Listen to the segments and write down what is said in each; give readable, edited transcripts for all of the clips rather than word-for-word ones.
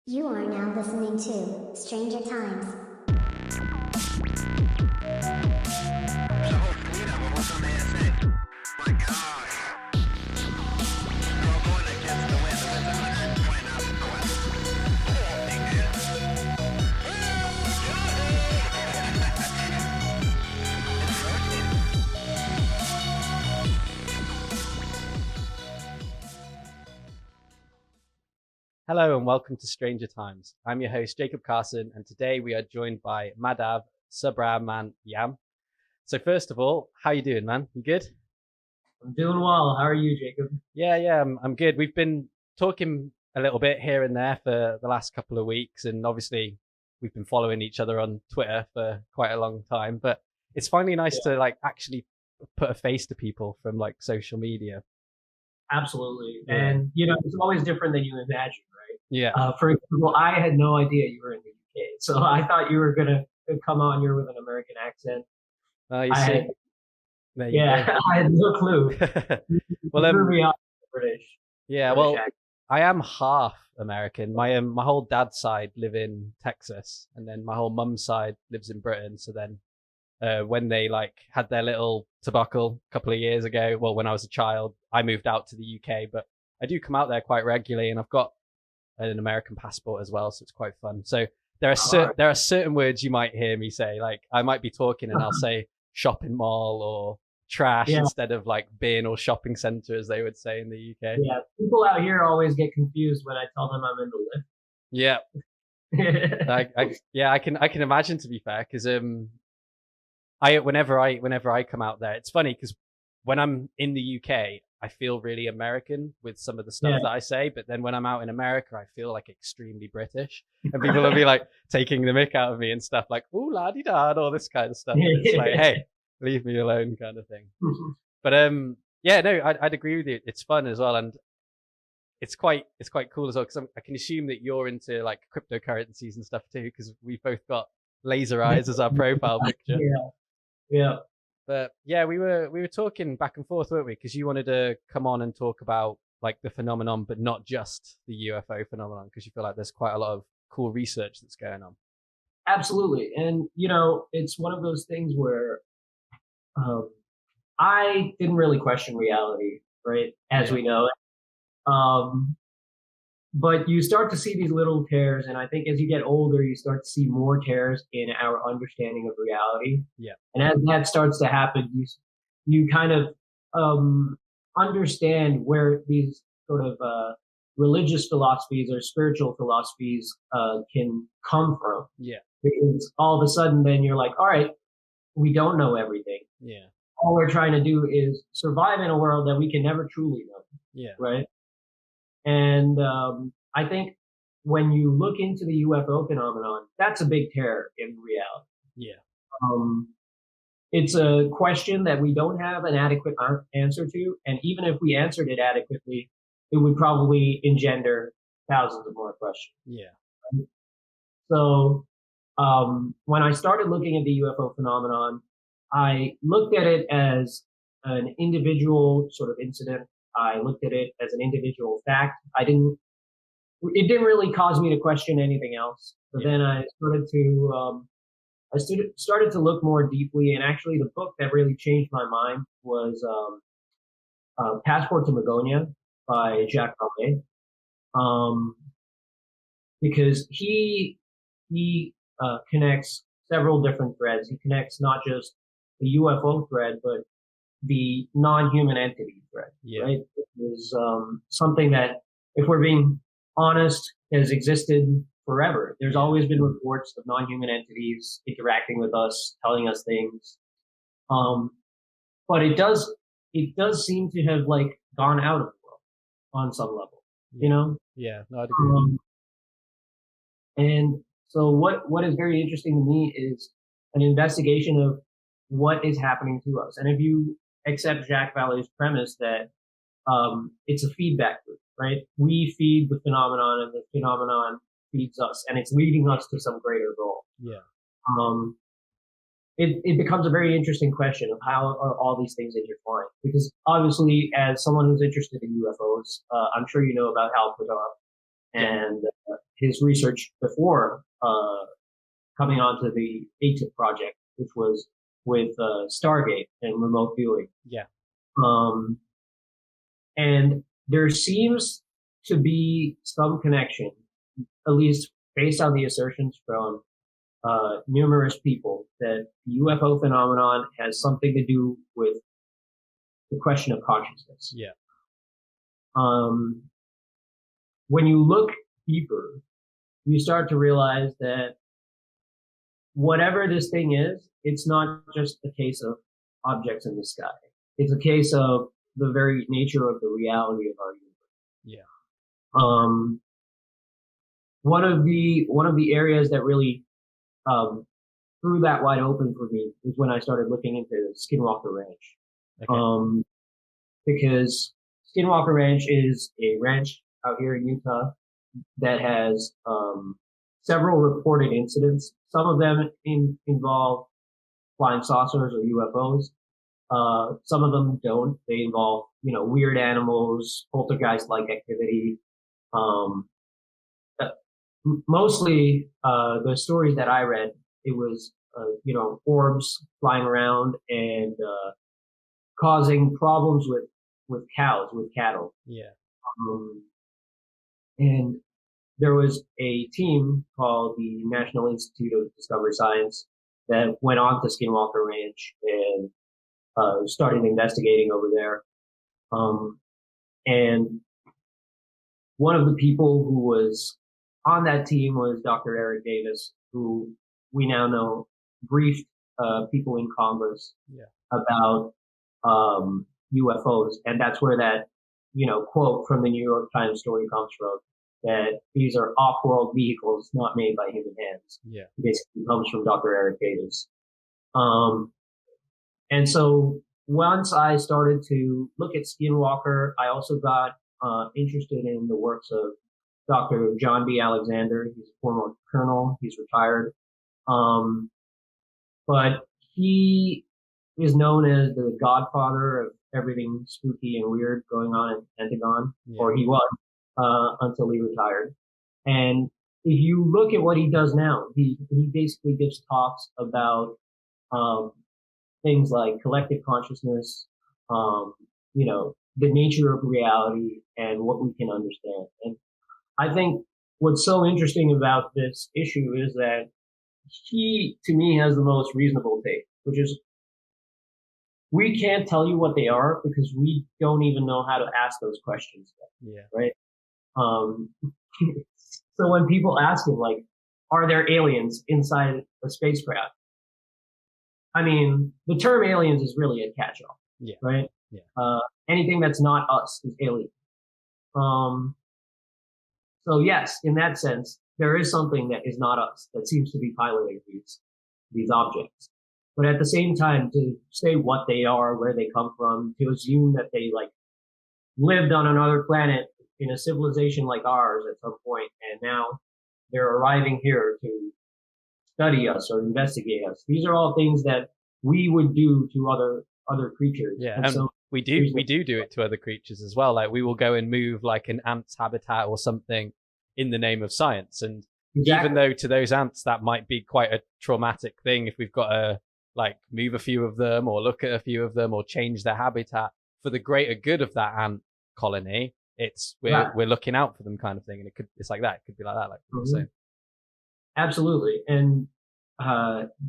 You are now listening to Stranger Times. Hello and welcome to Stranger Times. I'm your host, Jacob Carson, and today we are joined by Madhav Subrahmanyam. So first of all, how you doing, man? You good? I'm doing well. How are you, Jacob? Yeah, I'm good. We've been talking a little bit here and there for the last couple of weeks, and obviously we've been following each other on Twitter for quite a long time, but it's finally nice to actually put a face to people from social media. Absolutely. And, it's always different than you imagine, right? Yeah. For example, I had no idea you were in the UK. So I thought you were going to come on here with an American accent. You see? I had no clue. Well, British. Yeah, British well, accent. I am half American. My whole dad's side live in Texas, and then my whole mum's side lives in Britain. So then when they had their little debacle a couple of years ago, well, when I was a child, I moved out to the UK, but I do come out there quite regularly, and I've got an American passport as well, so it's quite fun. So there are certain words you might hear me say, like I might be talking and I'll say shopping mall or trash instead of bin or shopping center, as they would say in the UK. Yeah, people out here always get confused when I tell them I'm in the lift. Yeah. I can imagine, to be fair, because whenever I come out there, it's funny because when I'm in the UK, I feel really American with some of the stuff that I say, but then when I'm out in America, I feel extremely British, and people will be taking the mick out of me and stuff "ooh la di da" and all this kind of stuff. And it's hey, leave me alone, kind of thing. But I'd agree with you. It's fun as well, and it's quite cool as well because I can assume that you're into cryptocurrencies and stuff too, because we've both got laser eyes as our profile picture. Yeah. But yeah, we were talking back and forth, weren't we? Because you wanted to come on and talk about the phenomenon, but not just the UFO phenomenon, because you feel there's quite a lot of cool research that's going on. Absolutely. And, it's one of those things where I didn't really question reality, right? As we know it. But you start to see these little tears, and I think as you get older, you start to see more tears in our understanding of reality. Yeah. And as that starts to happen, you kind of understand where these sort of religious philosophies or spiritual philosophies can come from. Yeah. Because all of a sudden, then you're like, all right, we don't know everything. Yeah. All we're trying to do is survive in a world that we can never truly know. Yeah. Right. And I think when you look into the UFO phenomenon, that's a big tear in reality. Yeah. It's a question that we don't have an adequate answer to. And even if we answered it adequately, it would probably engender thousands of more questions. Yeah. So when I started looking at the UFO phenomenon, I looked at it as an individual sort of incident. I looked at it as an individual fact. It didn't really cause me to question anything else. But then I started to look more deeply, and actually the book that really changed my mind was Passport to Magonia by Jacques Carson. Because he connects several different threads. He connects not just the UFO thread, but the non-human entity threat, right? It is something that, if we're being honest, has existed forever. There's always been reports of non-human entities interacting with us, telling us things. But it does seem to have gone out of the world on some level, Yeah, no, I'd agree. And so what is very interesting to me is an investigation of what is happening to us. And if you accept Jacques Vallée's premise that it's a feedback loop, right? We feed the phenomenon, and the phenomenon feeds us, and it's leading us to some greater goal. Yeah. It becomes a very interesting question of how are all these things intertwined? Because obviously, as someone who's interested in UFOs, I'm sure you know about Hal Puthoff and his research before coming onto the ATIP project, which was with Stargate and remote viewing. Yeah. And there seems to be some connection, at least based on the assertions from numerous people, that the UFO phenomenon has something to do with the question of consciousness. Yeah. When you look deeper, you start to realize that whatever this thing is, it's not just a case of objects in the sky. It's a case of the very nature of the reality of our universe. Yeah. One of the areas that really threw that wide open for me is when I started looking into Skinwalker Ranch. Okay. Because Skinwalker Ranch is a ranch out here in Utah that has several reported incidents. Some of them involve flying saucers or UFOs. Some of them don't. They involve, weird animals, poltergeist-like activity. Mostly, the stories that I read, it was, orbs flying around and causing problems with cows, with cattle. Yeah. And there was a team called the National Institute of Discovery Science that went on to Skinwalker Ranch and started investigating over there. And one of the people who was on that team was Dr. Eric Davis, who we now know briefed people in Congress about UFOs. And that's where that, quote from the New York Times story comes from, that these are off-world vehicles not made by human hands. Yeah. It basically comes from Dr. Eric Davis. And so once I started to look at Skinwalker, I also got interested in the works of Dr. John B. Alexander. He's a former colonel. He's retired. But he is known as the godfather of everything spooky and weird going on at Pentagon, or he was, until he retired. And if you look at what he does now, he basically gives talks about things like collective consciousness, the nature of reality and what we can understand. And I think what's so interesting about this issue is that he, to me, has the most reasonable take, which is we can't tell you what they are because we don't even know how to ask those questions yet. Yeah. Right? So when people ask him, like, are there aliens inside a spacecraft? I mean, the term aliens is really a catch-all. Yeah. Right? Yeah. Anything that's not us is alien. So yes, in that sense, there is something that is not us that seems to be piloting these objects. But at the same time, to say what they are, where they come from, to assume that they lived on another planet in a civilization like ours at some point, and now they're arriving here to study us or investigate us. These are all things that we would do to other creatures. Yeah, and so we do it to other creatures as well. Like we will go and move like an ant's habitat or something in the name of science. And even though to those ants that might be quite a traumatic thing, if we've got to move a few of them or look at a few of them or change their habitat for the greater good of that ant colony, we're looking out for them kind of thing. And it's like that. It could be like that, like you were saying. Absolutely. And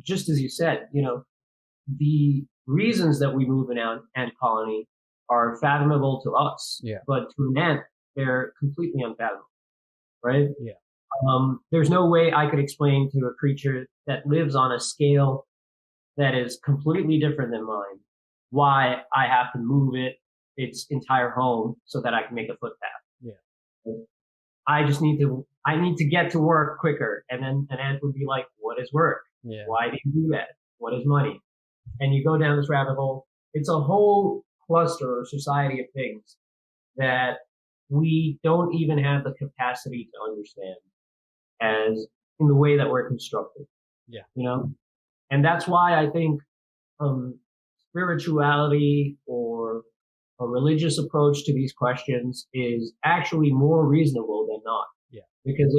just as you said, the reasons that we move an ant colony are fathomable to us, but to an ant, they're completely unfathomable, right? Yeah. There's no way I could explain to a creature that lives on a scale that is completely different than mine why I have to move its entire home so that I can make a footpath. Yeah. I need to get to work quicker. And then an ant would be like, what is work? Yeah. Why do you do that? What is money? And you go down this rabbit hole. It's a whole cluster or society of things that we don't even have the capacity to understand as in the way that we're constructed. Yeah. And that's why I think spirituality or a religious approach to these questions is actually more reasonable than not. Yeah. Because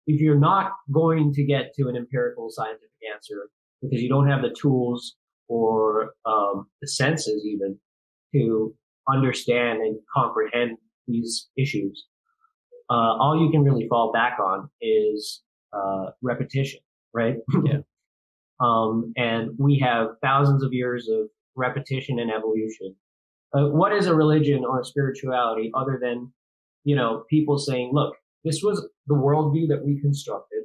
if you're not going to get to an empirical scientific answer because you don't have the tools or the senses even to understand and comprehend these issues, all you can really fall back on is repetition, right? Yeah. And we have thousands of years of repetition and evolution. What is a religion or a spirituality other than, people saying, look, this was the worldview that we constructed.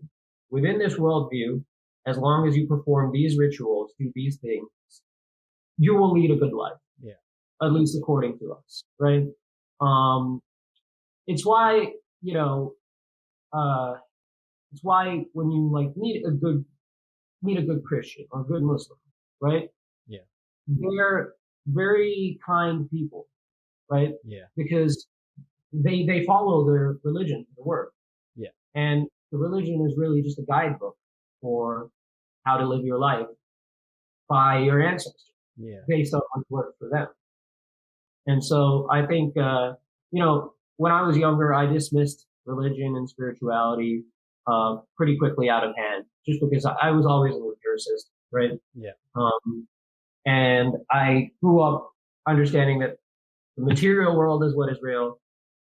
Within this worldview, as long as you perform these rituals, do these things, you will lead a good life. Yeah. At least according to us, right? It's why, it's why when you meet a good Christian or a good Muslim, right? Yeah. They're very kind people, right? Yeah. Because they follow their religion, the word. Yeah. And the religion is really just a guidebook for how to live your life by your ancestors. Yeah. Based on what worked for them. And so I think, when I was younger, I dismissed religion and spirituality pretty quickly out of hand, just because I was always an empiricist, right? Yeah. And I grew up understanding that the material world is what is real,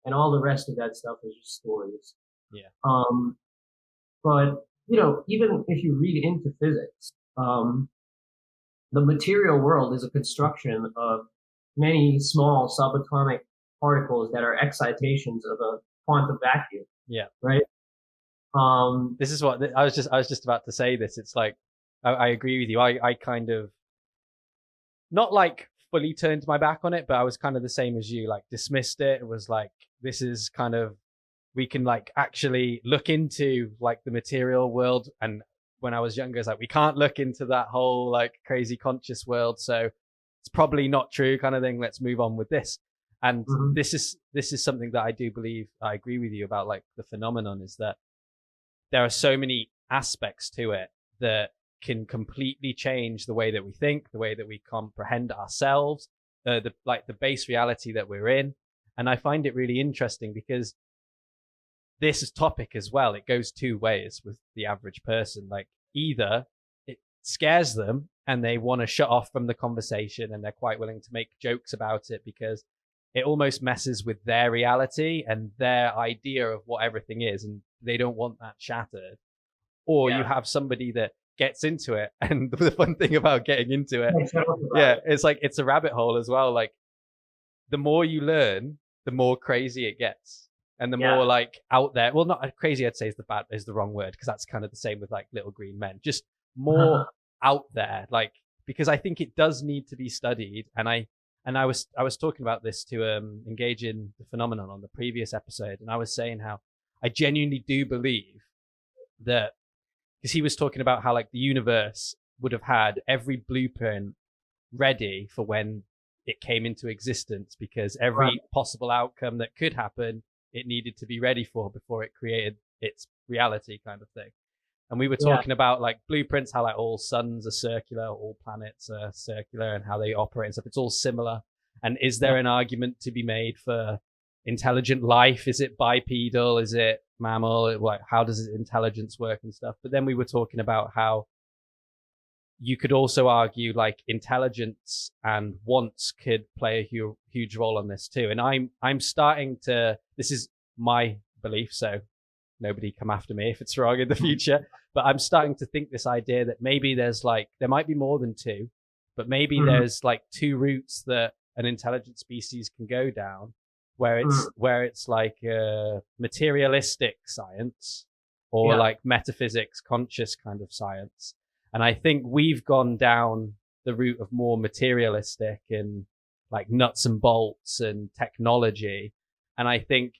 and all the rest of that stuff is just stories. Yeah. But even if you read into physics, the material world is a construction of many small subatomic particles that are excitations of a quantum vacuum. Yeah. Right. This is what I was just about to say. This, it's like I agree with you. I kind of not like fully turned my back on it, but I was kind of the same as you. Like dismissed it. It was like, this is kind of, we can like actually look into like the material world. And when I was younger, it's like, we can't look into that whole like crazy conscious world, so it's probably not true kind of thing. Let's move on with this. And this is something that I do believe, I agree with you about, like the phenomenon is that there are so many aspects to it that can completely change the way that we think, the way that we comprehend ourselves, the base reality that we're in. And I find it really interesting because this topic as well, it goes two ways with the average person. Like either it scares them and they want to shut off from the conversation and they're quite willing to make jokes about it because it almost messes with their reality and their idea of what everything is, and they don't want that shattered. Or you have somebody that gets into it, and the fun thing about getting into it, it's like it's a rabbit hole as well. Like the more you learn, the more crazy it gets. And the more like out there, well, not crazy, I'd say is the wrong word, because that's kind of the same with like Little Green Men, just more out there, like, because I think it does need to be studied. And I was talking about this to engage in the phenomenon on the previous episode. And I was saying how I genuinely do believe that, because he was talking about how like the universe would have had every blueprint ready for when it came into existence, because every possible outcome that could happen, it needed to be ready for before it created its reality, kind of thing. And we were talking about like blueprints, how like all suns are circular, all planets are circular, and how they operate and stuff. It's all similar. And is there an argument to be made for intelligent life? Is it bipedal? Is it mammal? Like, how does intelligence work and stuff? But then we were talking about how you could also argue like intelligence and wants could play a huge role on this too. And I'm starting to, this is my belief, so nobody come after me if it's wrong in the future, but I'm starting to think this idea that maybe there might be more than two, but maybe there's like two routes that an intelligent species can go down, where it's like a materialistic science or like metaphysics, conscious kind of science. And I think we've gone down the route of more materialistic and like nuts and bolts and technology. And I think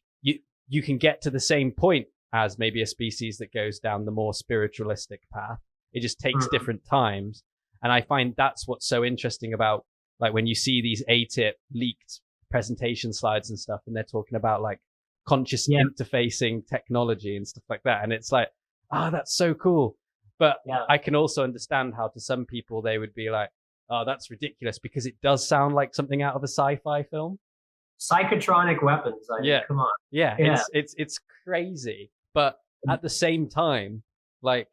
you can get to the same point as maybe a species that goes down the more spiritualistic path. It just takes different times. And I find that's what's so interesting about like when you see these ATIP leaked presentation slides and stuff, and they're talking about like conscious interfacing technology and stuff like that. And it's like, that's so cool. But I can also understand how to some people they would be like, oh, that's ridiculous, because it does sound like something out of a sci-fi film. Psychotronic weapons. I mean, come on. Yeah. It's crazy. But at the same time, like,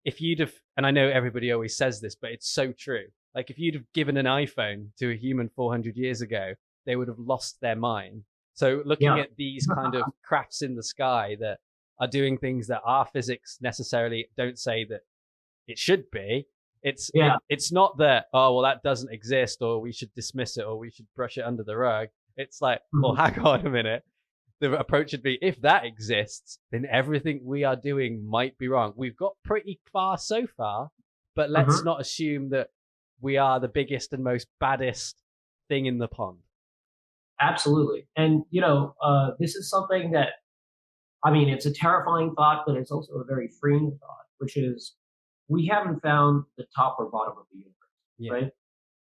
if you'd have, and I know everybody always says this, but it's so true. Like, if you'd have given an iPhone to a human 400 years ago, they would have lost their mind. So looking at these kind of crafts in the sky that are doing things that our physics necessarily don't say that it should be, it's not that, oh, well, that doesn't exist, or we should dismiss it, or we should brush it under the rug. It's like, well, hang on a minute. The approach should be, if that exists, then everything we are doing might be wrong. We've got pretty far so far, but let's not assume that we are the biggest and most baddest thing in the pond. Absolutely. And, this is something that, I mean, it's a terrifying thought, but it's also a very freeing thought, which is we haven't found the top or bottom of the universe, right?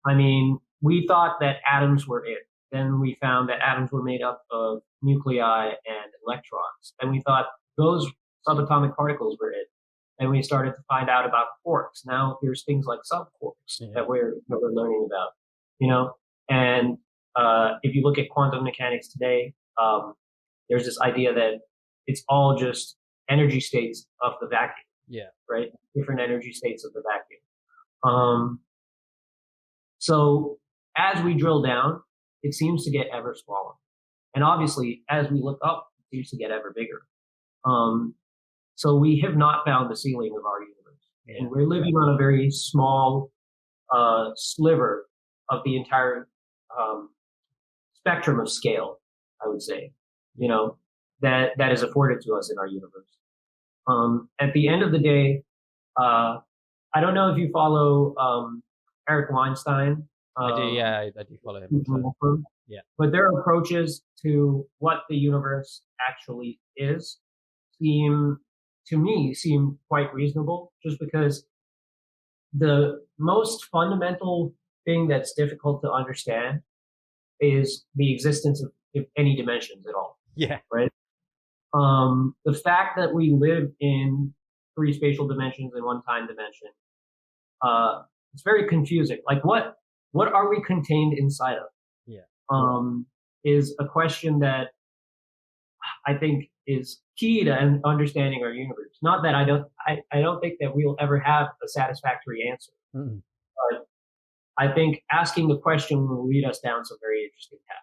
I mean, we thought that atoms were it. Then we found that atoms were made up of nuclei and electrons. And we thought those subatomic particles were it. And we started to find out about quarks. Now there's things like subquarks that we're learning about, And if you look at quantum mechanics today, there's this idea that it's all just energy states of the vacuum. Yeah. Right? Different energy states of the vacuum. So as we drill down, it seems to get ever smaller. And obviously, as we look up, it seems to get ever bigger. So we have not found the ceiling of our universe. Yeah. And we're living on a very small sliver of the entire spectrum of scale, I would say, that is afforded to us in our universe. At the end of the day, I don't know if you follow Eric Weinstein. I do, I do follow him. Yeah. But their approaches to what the universe actually is seem quite reasonable, just because the most fundamental thing that's difficult to understand is the existence of any dimensions at all. Yeah. Right? The fact that we live in 3 spatial dimensions and 1 time dimension, it's very confusing. Like, what are we contained inside of? Yeah. Is a question that I think is key to understanding our universe. Not that I don't think that we'll ever have a satisfactory answer. Mm-hmm. But I think asking the question will lead us down some very interesting paths.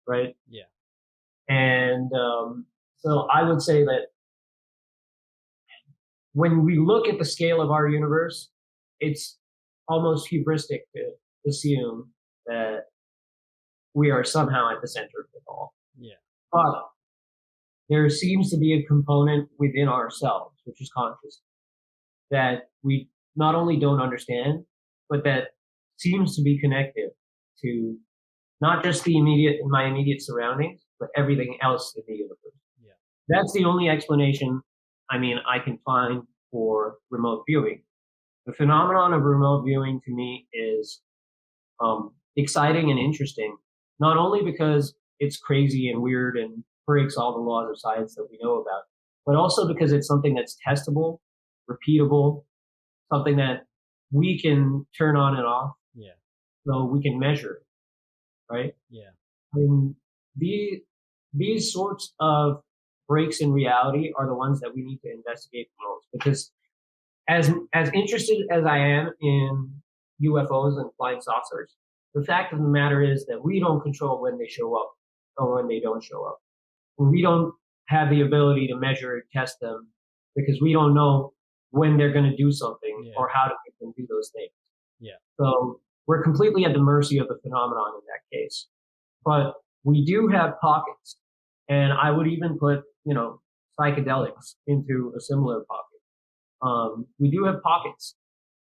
Right? Yeah. And so I would say that when we look at the scale of our universe, it's almost hubristic to assume that we are somehow at the center of it all. Yeah. But there seems to be a component within ourselves, which is consciousness, that we not only don't understand, but that seems to be connected to not just my immediate surroundings, but everything else in the universe. Yeah. That's the only explanation, I can find for remote viewing. The phenomenon of remote viewing to me is exciting and interesting, not only because it's crazy and weird and breaks all the laws of science that we know about, but also because it's something that's testable, repeatable, something that we can turn on and off. Yeah. So we can measure it, right? Yeah. These sorts of breaks in reality are the ones that we need to investigate the most, because as interested as I am in UFOs and flying saucers, the fact of the matter is that we don't control when they show up or when they don't show up. We don't have the ability to measure and test them because we don't know when they're going to do something or how to make them do those things. Yeah. So we're completely at the mercy of the phenomenon in that case. But we do have pockets, and I would even put, psychedelics into a similar pocket. We do have pockets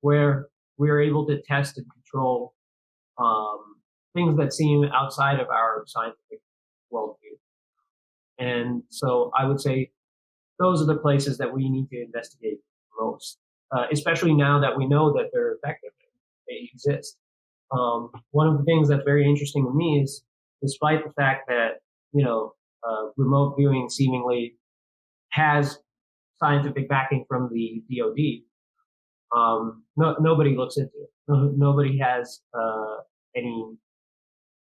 where we're able to test and control things that seem outside of our scientific worldview. And so I would say those are the places that we need to investigate most, especially now that we know that they're effective, they exist. One of the things that's very interesting to me is, despite the fact that, remote viewing seemingly has scientific backing from the DoD, nobody looks into it. Nobody has any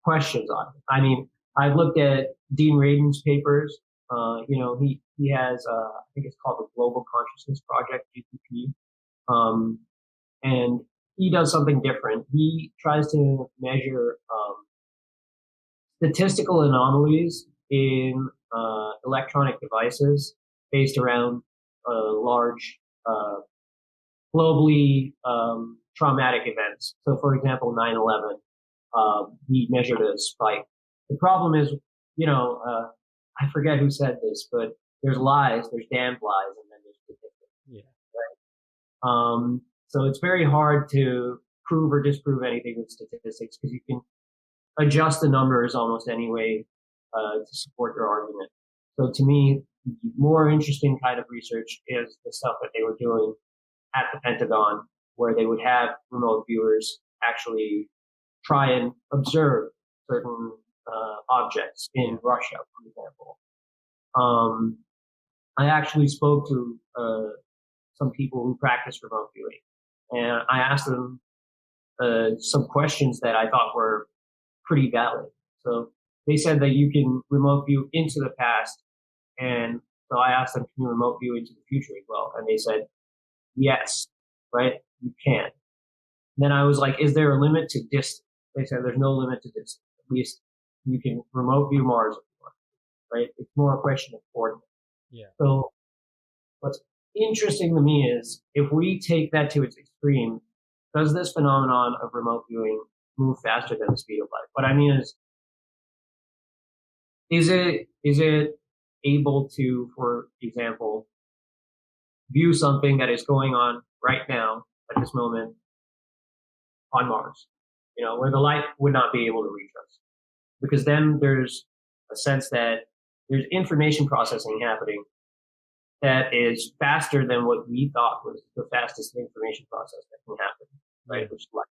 questions on it. I've looked at Dean Radin's papers He has I think it's called the Global Consciousness Project, GCP, and he does something different. He tries to measure statistical anomalies in electronic devices based around large globally traumatic events. So, for example, 9/11, he measured a spike. The problem is, I forget who said this, but there's lies, there's damned lies, and then there's statistics. Yeah. Right? So it's very hard to prove or disprove anything with statistics because you can adjust the numbers almost any way to support your argument. So to me, the more interesting kind of research is the stuff that they were doing at the Pentagon, where they would have remote viewers actually try and observe certain objects in Russia, for example. I actually spoke to some people who practice remote viewing, and I asked them some questions that I thought were pretty valid. So they said that you can remote view into the past, and so I asked them, can you remote view into the future as well? And they said, yes, right, you can. Then I was like, is there a limit to distance? They said there's no limit to distance. At least you can remote view Mars if you want, right? It's more a question of coordinates. Yeah. So what's interesting to me is if we take that to its extreme, does this phenomenon of remote viewing move faster than the speed of light? What I mean is it able to, for example, view something that is going on right now at this moment on Mars, where the light would not be able to reach us? Because then there's a sense that there's information processing happening that is faster than what we thought was the fastest information process that can happen, right? Which is light.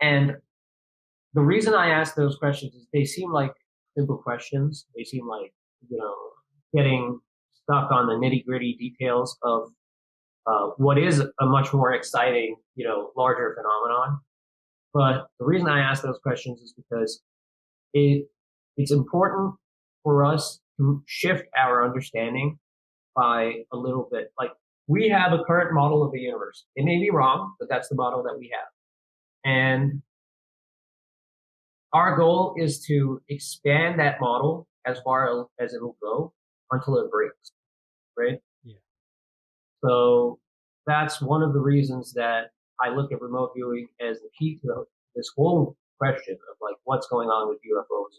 And the reason I ask those questions is they seem like simple questions. They seem like, getting stuck on the nitty gritty details of what is a much more exciting, larger phenomenon. But the reason I ask those questions is because it's important for us to shift our understanding by a little bit. Like, we have a current model of the universe. It may be wrong, but that's the model that we have. And our goal is to expand that model as far as it will go until it breaks, right? Yeah. So that's one of the reasons that I look at remote viewing as the key to this whole question of like what's going on with UFOs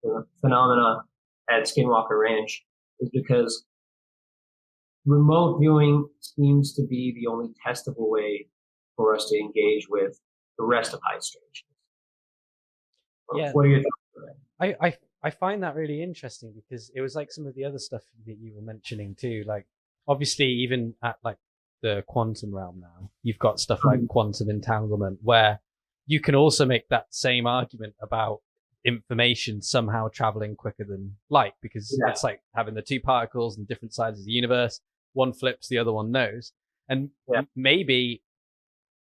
and phenomena at Skinwalker Ranch, is because remote viewing seems to be the only testable way for us to engage with the rest of high strangeness. Yeah. What are your thoughts on that? I find that really interesting because it was like some of the other stuff that you were mentioning too. Like, obviously, even at like the quantum realm now, you've got stuff like quantum entanglement, where you can also make that same argument about information somehow traveling quicker than light, because it's like having the two particles on different sides of the universe. One flips, the other one knows. And maybe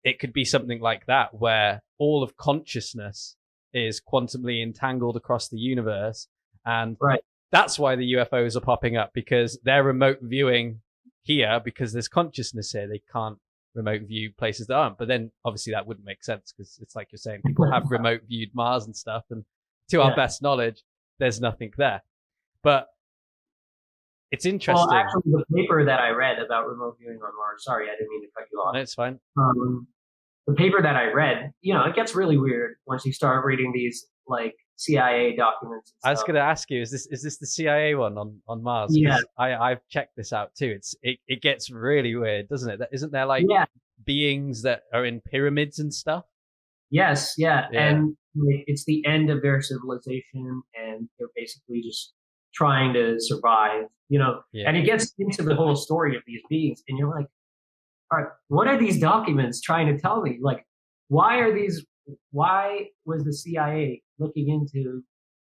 it could be something like that, where all of consciousness is quantumly entangled across the universe. And that's why the UFOs are popping up, because they're remote viewing here because there's consciousness here. They can't remote view places that aren't. But then obviously that wouldn't make sense, because it's like you're saying, people have remote viewed Mars and stuff, and to our best knowledge, there's nothing there. But it's interesting. Well, actually, the paper that I read about remote viewing on Mars, sorry, I didn't mean to cut you off. No, it's fine. The paper that I read, it gets really weird once you start reading these like CIA documents. I was going to ask you, is this the CIA one on Mars? Yeah, I've checked this out too. It gets really weird, doesn't it? Isn't there like beings that are in pyramids and stuff? Yes, and it's the end of their civilization, and they're basically just trying to survive. And it gets into the whole story of these beings, and you're like, all right, what are these documents trying to tell me? Like, why was the CIA looking into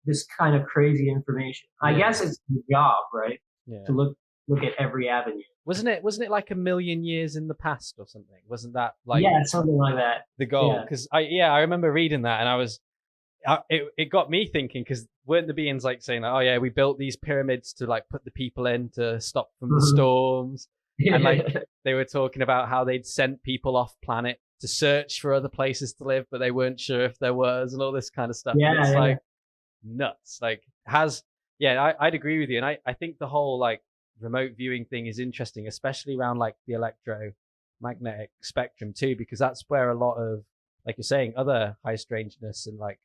this kind of crazy information? I guess it's the job, right? Yeah. To look at every avenue. Wasn't it like 1 million years in the past or something? Wasn't that like something like that? The goal? Because I remember reading that, and it got me thinking, because weren't the beings like saying, oh yeah, we built these pyramids to like put the people in to stop from the storms, and like they were talking about how they'd sent people off planet to search for other places to live, but they weren't sure if there was, and all this kind of stuff. Yeah, it's like nuts. Like I'd agree with you, and I think the whole like remote viewing thing is interesting, especially around like the electromagnetic spectrum too, because that's where a lot of, like you're saying, other high strangeness and like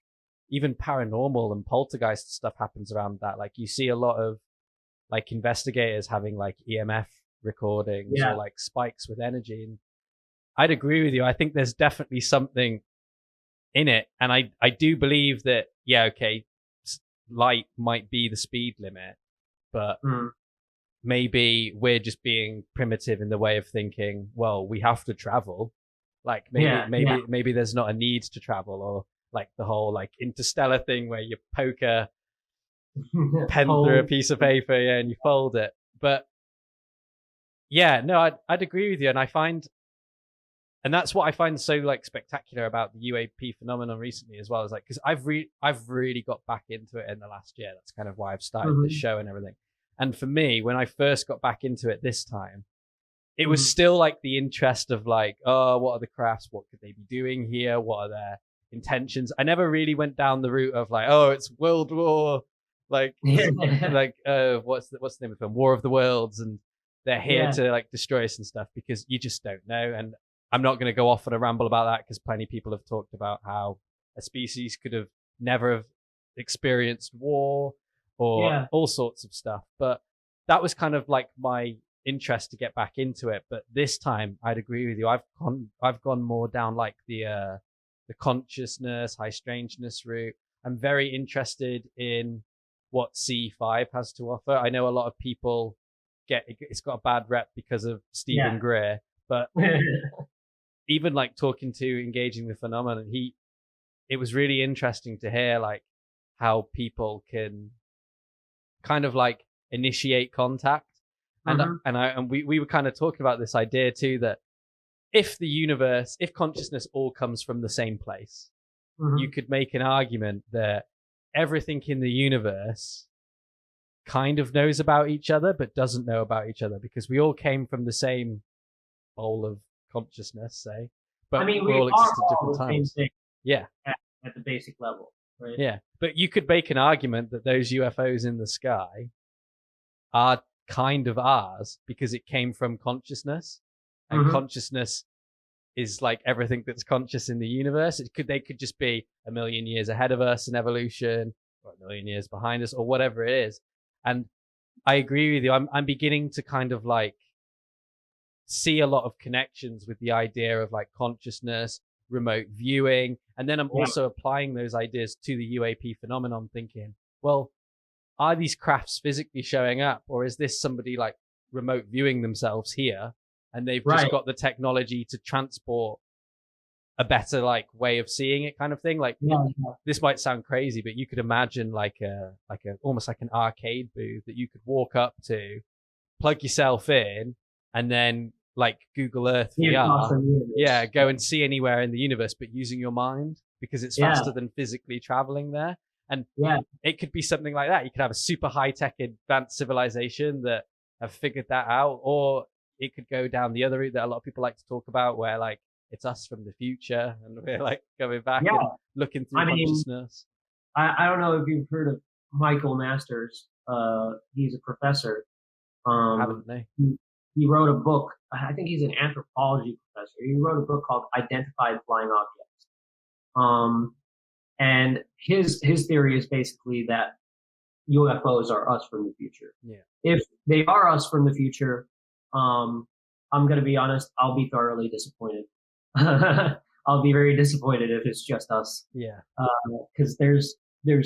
even paranormal and poltergeist stuff happens around that. Like you see a lot of like investigators having like EMF recordings or like spikes with energy. And I'd agree with you. I think there's definitely something in it. And I do believe that, okay, light might be the speed limit, but maybe we're just being primitive in the way of thinking, well, we have to travel. Like maybe there's not a need to travel, or like the whole like interstellar thing where you poke a pen through a piece of paper, and you fold it. But I'd agree with you, and that's what I find so like spectacular about the UAP phenomenon recently as well. Is like, because I've really got back into it in the last year. That's kind of why I've started this show and everything. And for me, when I first got back into it this time, it was still like the interest of like, oh, what are the crafts? What could they be doing here? What are their intentions? I never really went down the route of like, oh, it's World War, like what's the name of the film, War of the Worlds, and they're here to like destroy us and stuff, because you just don't know. And I'm not going to go off on a ramble about that, because plenty of people have talked about how a species could have never have experienced war or all sorts of stuff. But that was kind of like my interest to get back into it. But this time I'd agree with you. I've gone more down like the consciousness, high strangeness route. I'm very interested in what C5 has to offer. I know a lot of people it's got a bad rep because of Stephen Greer, but even like engaging the phenomenon, it was really interesting to hear like how people can kind of like initiate contact. And we were kind of talking about this idea too, that if consciousness all comes from the same place, you could make an argument that everything in the universe kind of knows about each other, but doesn't know about each other, because we all came from the same bowl of consciousness, say. But we all exist at different times. At the basic level, right? Yeah, but you could make an argument that those UFOs in the sky are kind of ours because it came from consciousness, and consciousness is like everything that's conscious in the universe. They could just be a million years ahead of us in evolution, or a million years behind us, or whatever it is. And I agree with you. I'm beginning to kind of like see a lot of connections with the idea of like consciousness, remote viewing, and then I'm also applying those ideas to the UAP phenomenon, thinking, well, are these crafts physically showing up, or is this somebody like remote viewing themselves here, and they've just got the technology to transport a better like way of seeing it, kind of thing? Like this might sound crazy, but you could imagine like a almost like an arcade booth that you could walk up to, plug yourself in, and then like Google Earth VR, go and see anywhere in the universe, but using your mind, because it's faster than physically traveling there. And it could be something like that. You could have a super high-tech advanced civilization that have figured that out, or it could go down the other route that a lot of people like to talk about, where like it's us from the future and we're like going back and looking through consciousness. I don't know if you've heard of Michael Masters. He's a professor. I haven't, no. He wrote a book. I think he's an anthropology professor. He wrote a book called Identified Flying Objects. And his theory is basically that UFOs are us from the future. Yeah. If they are us from the future, I'm going to be honest, I'll be thoroughly disappointed. I'll be very disappointed if it's just us. Yeah. Because there's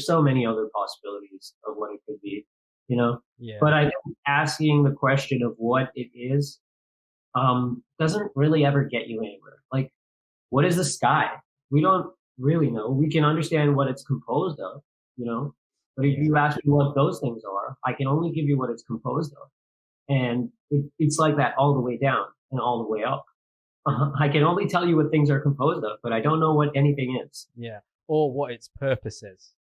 so many other possibilities of what it could be, you know? Yeah. But I think asking the question of what it is doesn't really ever get you anywhere. Like, what is the sky? We don't really know. We can understand what it's composed of, you know? But if you ask me what those things are, I can only give you what it's composed of. And it's like that all the way down and all the way up. I can only tell you what things are composed of, but I don't know what anything is. Yeah. or what its purpose is.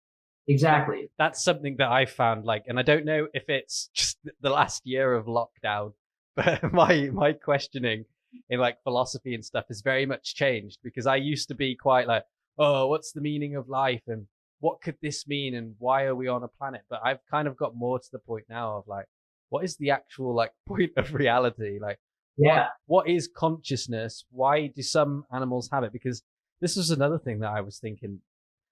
Exactly. That's something that I found, like, and I don't know if it's just the last year of lockdown, but my questioning in like philosophy and stuff has very much changed, because I used to be quite like, oh, what's the meaning of life and what could this mean and why are we on a planet? But I've kind of got more to the point now of like, what is the actual like point of reality? Like, what is consciousness? Why do some animals have it? Because this was another thing that I was thinking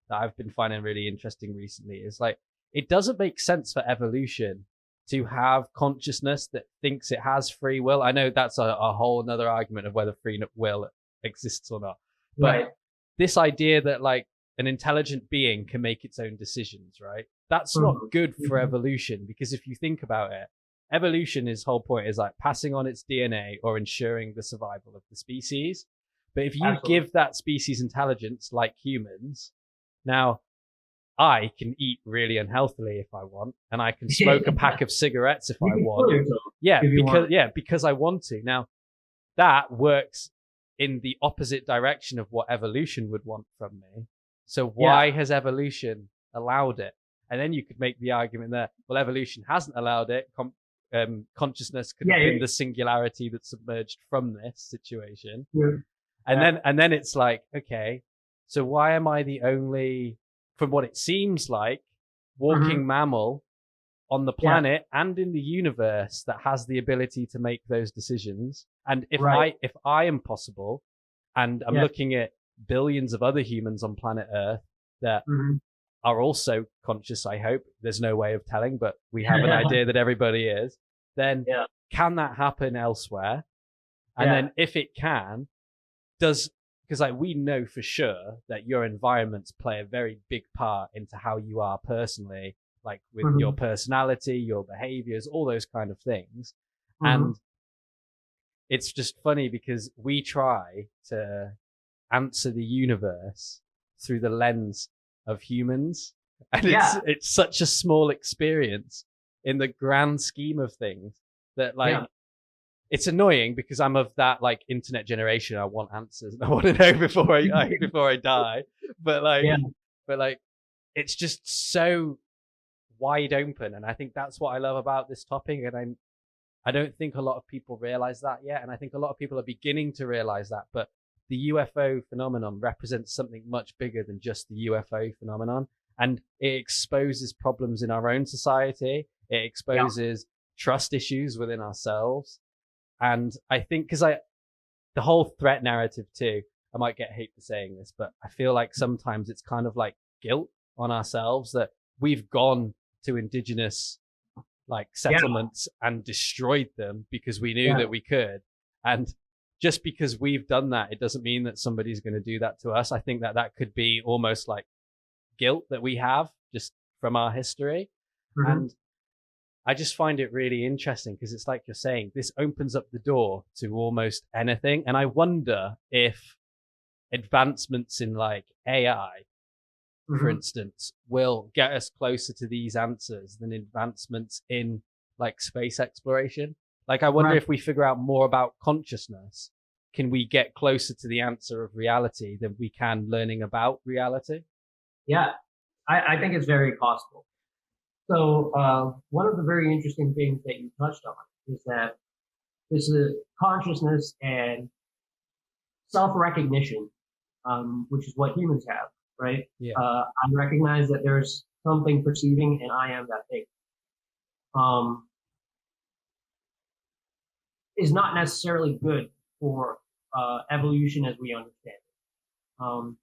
that I've been finding really interesting recently, is like, it doesn't make sense for evolution to have consciousness that thinks it has free will. I know that's a whole another argument of whether free will exists or not. But this idea that like an intelligent being can make its own decisions, right? That's not good for evolution, because if you think about it, evolution, its whole point is like passing on its DNA or ensuring the survival of the species. But if you give that species intelligence like humans, now I can eat really unhealthily if I want, and I can smoke a pack of cigarettes if I want. Because I want to. Now, that works in the opposite direction of what evolution would want from me. So why has evolution allowed it? And then you could make the argument that, well, evolution hasn't allowed it. Consciousness could have been the singularity that submerged from this situation. And then it's like, okay, so why am I the only, from what it seems like, walking mammal on the planet and in the universe that has the ability to make those decisions? And if I am possible, and I'm looking at billions of other humans on planet Earth that are also conscious, I hope, there's no way of telling, but we have an idea that everybody is, then can that happen elsewhere? And then if it can, because like we know for sure that your environments play a very big part into how you are personally, like with your personality, your behaviors, all those kind of things. And it's just funny because we try to answer the universe through the lens of humans, and it's such a small experience in the grand scheme of things that like it's annoying, because I'm of that like internet generation. I want answers and I want to know before I die. But like it's just so wide open, and I think that's what I love about this topic. And I don't think a lot of people realize that yet, and I think a lot of people are beginning to realize that. But the UFO phenomenon represents something much bigger than just the UFO phenomenon, and it exposes problems in our own society. It exposes trust issues within ourselves. And I think, because the whole threat narrative too, I might get hate for saying this, but I feel like sometimes it's kind of like guilt on ourselves that we've gone to indigenous like settlements and destroyed them because we knew that we could. And just because we've done that, it doesn't mean that somebody's going to do that to us. I think that could be almost like guilt that we have just from our history. And I just find it really interesting, because it's like you're saying, this opens up the door to almost anything. And I wonder if advancements in like AI, for instance, will get us closer to these answers than advancements in like space exploration. Like, I wonder if we figure out more about consciousness, can we get closer to the answer of reality than we can learning about reality? Yeah, I think it's very possible. So one of the very interesting things that you touched on is that this is consciousness and self-recognition, which is what humans have, right? I recognize that there's something perceiving, and I am that thing. Is not necessarily good for evolution as we understand it.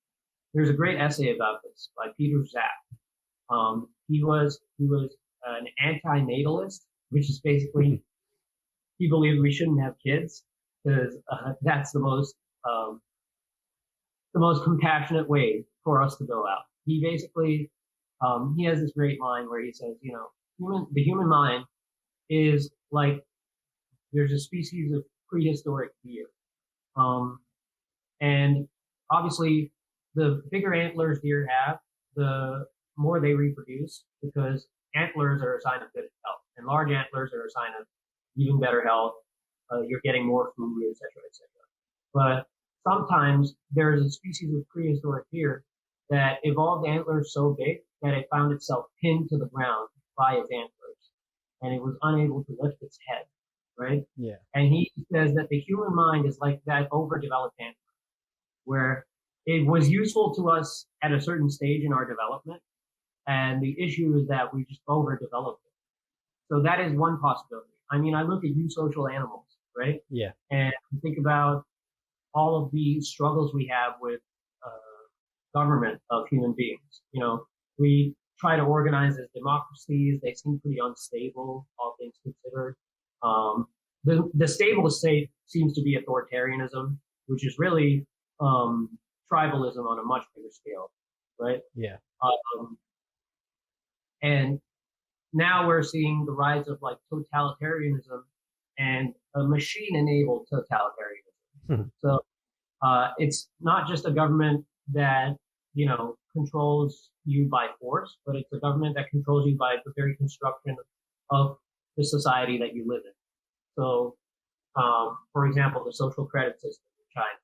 There's a great essay about this by Peter Zack. He was an anti-natalist, which is basically he believed we shouldn't have kids because that's the most compassionate way for us to go out. He basically he has this great line where he says, the human mind is like there's a species of prehistoric deer, and obviously the bigger antlers deer have, the more they reproduce, because antlers are a sign of good health, and large antlers are a sign of even better health. You're getting more food, etc., etc. But sometimes there's a species of prehistoric deer that evolved antlers so big that it found itself pinned to the ground by its antlers, and it was unable to lift its head, right? Yeah. And he says that the human mind is like that overdeveloped antler, where it was useful to us at a certain stage in our development, and the issue is that we just overdeveloped it. So that is one possibility. I mean, I look at eusocial animals, right? Yeah. And think about all of the struggles we have with government of human beings. You know, we try to organize as democracies. They seem pretty unstable, all things considered. The stable state seems to be authoritarianism, which is really tribalism on a much bigger scale, right? Yeah. And now we're seeing the rise of like totalitarianism and a machine-enabled totalitarianism. So it's not just a government that, you know, controls you by force, but it's a government that controls you by the very construction of the society that you live in. So, for example, the social credit system in China.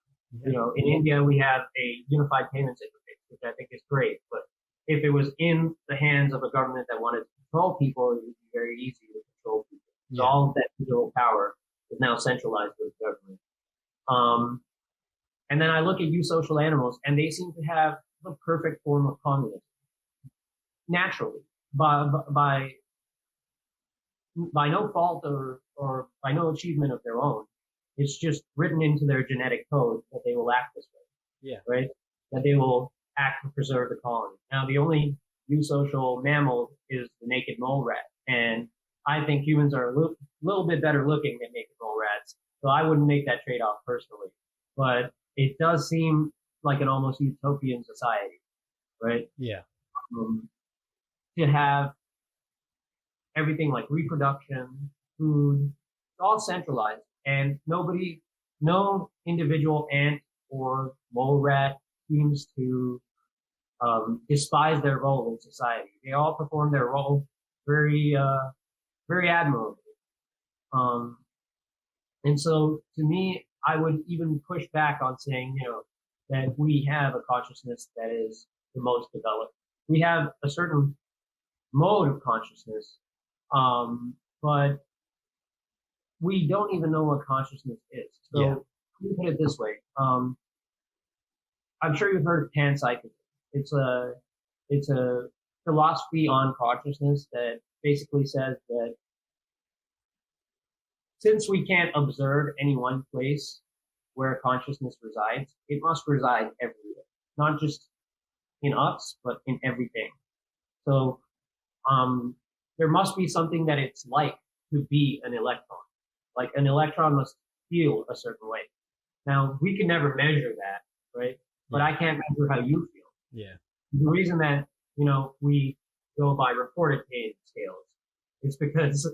You know, in India, we have a unified payments interface, which I think is great. But if it was in the hands of a government that wanted to control people, it would be very easy to control people. So all of that digital power is now centralized with the government. And then I look at eusocial animals, and they seem to have the perfect form of communism, naturally, by no fault or by no achievement of their own. It's just written into their genetic code that they will act this way. Yeah. Right? That they will act to preserve the colony. Now, the only eusocial mammal is the naked mole rat. And I think humans are a little bit better looking than naked mole rats. So I wouldn't make that trade-off personally. But it does seem like an almost utopian society, right? Yeah. To have everything like reproduction, food, all centralized, and no individual ant or mole rat seems to despise their role in society. They all perform their role very admirably. And so to me, I would even push back on saying, you know, that we have a consciousness that is the most developed. We have a certain mode of consciousness, but we don't even know what consciousness is. So let me put it this way. I'm sure you've heard of panpsychism. It's a philosophy on consciousness that basically says that since we can't observe any one place where consciousness resides, it must reside everywhere, not just in us, but in everything. So there must be something that it's like to be an electron. Like an electron must feel a certain way. Now, we can never measure that, right? But I can't measure how you feel. Yeah. The reason that, you know, we go by reported pain scales is because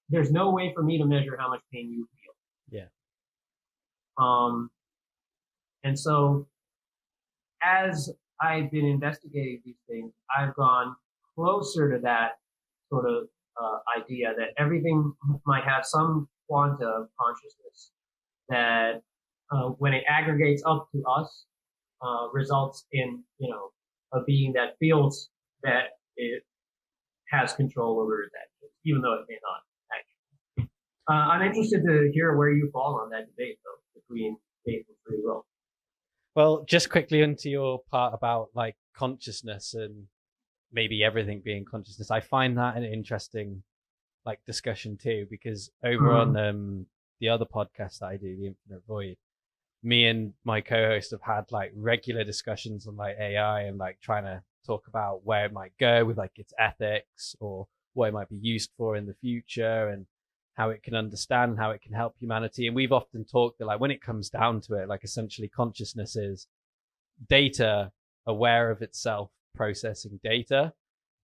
there's no way for me to measure how much pain you feel. Yeah. And so as I've been investigating these things, I've gone closer to that sort of idea that everything might have some quanta of consciousness that when it aggregates up to us, results in, you know, a being that feels that it has control over its actions, even though it may not actually. I'm interested to hear where you fall on that debate, though, between faith and free will. Well, just quickly into your part about like consciousness and maybe everything being consciousness. I find that an interesting like discussion too, because over on the other podcast that I do, The Infinite Void, me and my co-host have had like regular discussions on like AI and like trying to talk about where it might go with like its ethics or what it might be used for in the future and how it can understand, how it can help humanity. And we've often talked that like when it comes down to it, like essentially consciousness is data aware of itself processing data.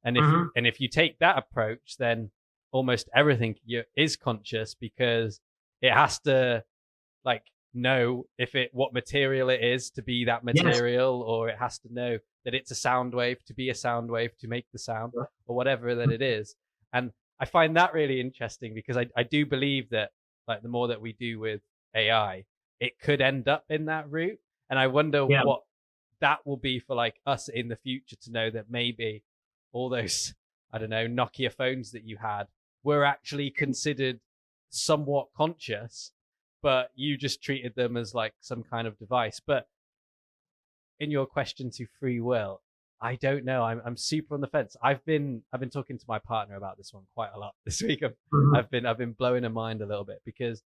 And if you take that approach, then almost everything is conscious because it has to like know what material it is to be that material, or it has to know that it's a sound wave to be a sound wave to make the sound, or whatever that it is. And I find that really interesting because I do believe that like the more that we do with AI, it could end up in that route. And I wonder what that will be for like us in the future to know that maybe all those, I don't know, Nokia phones that you had were actually considered somewhat conscious, but you just treated them as like some kind of device. But in your question to free will, I don't know. I'm super on the fence. I've been talking to my partner about this one quite a lot this week. I've been blowing her mind a little bit because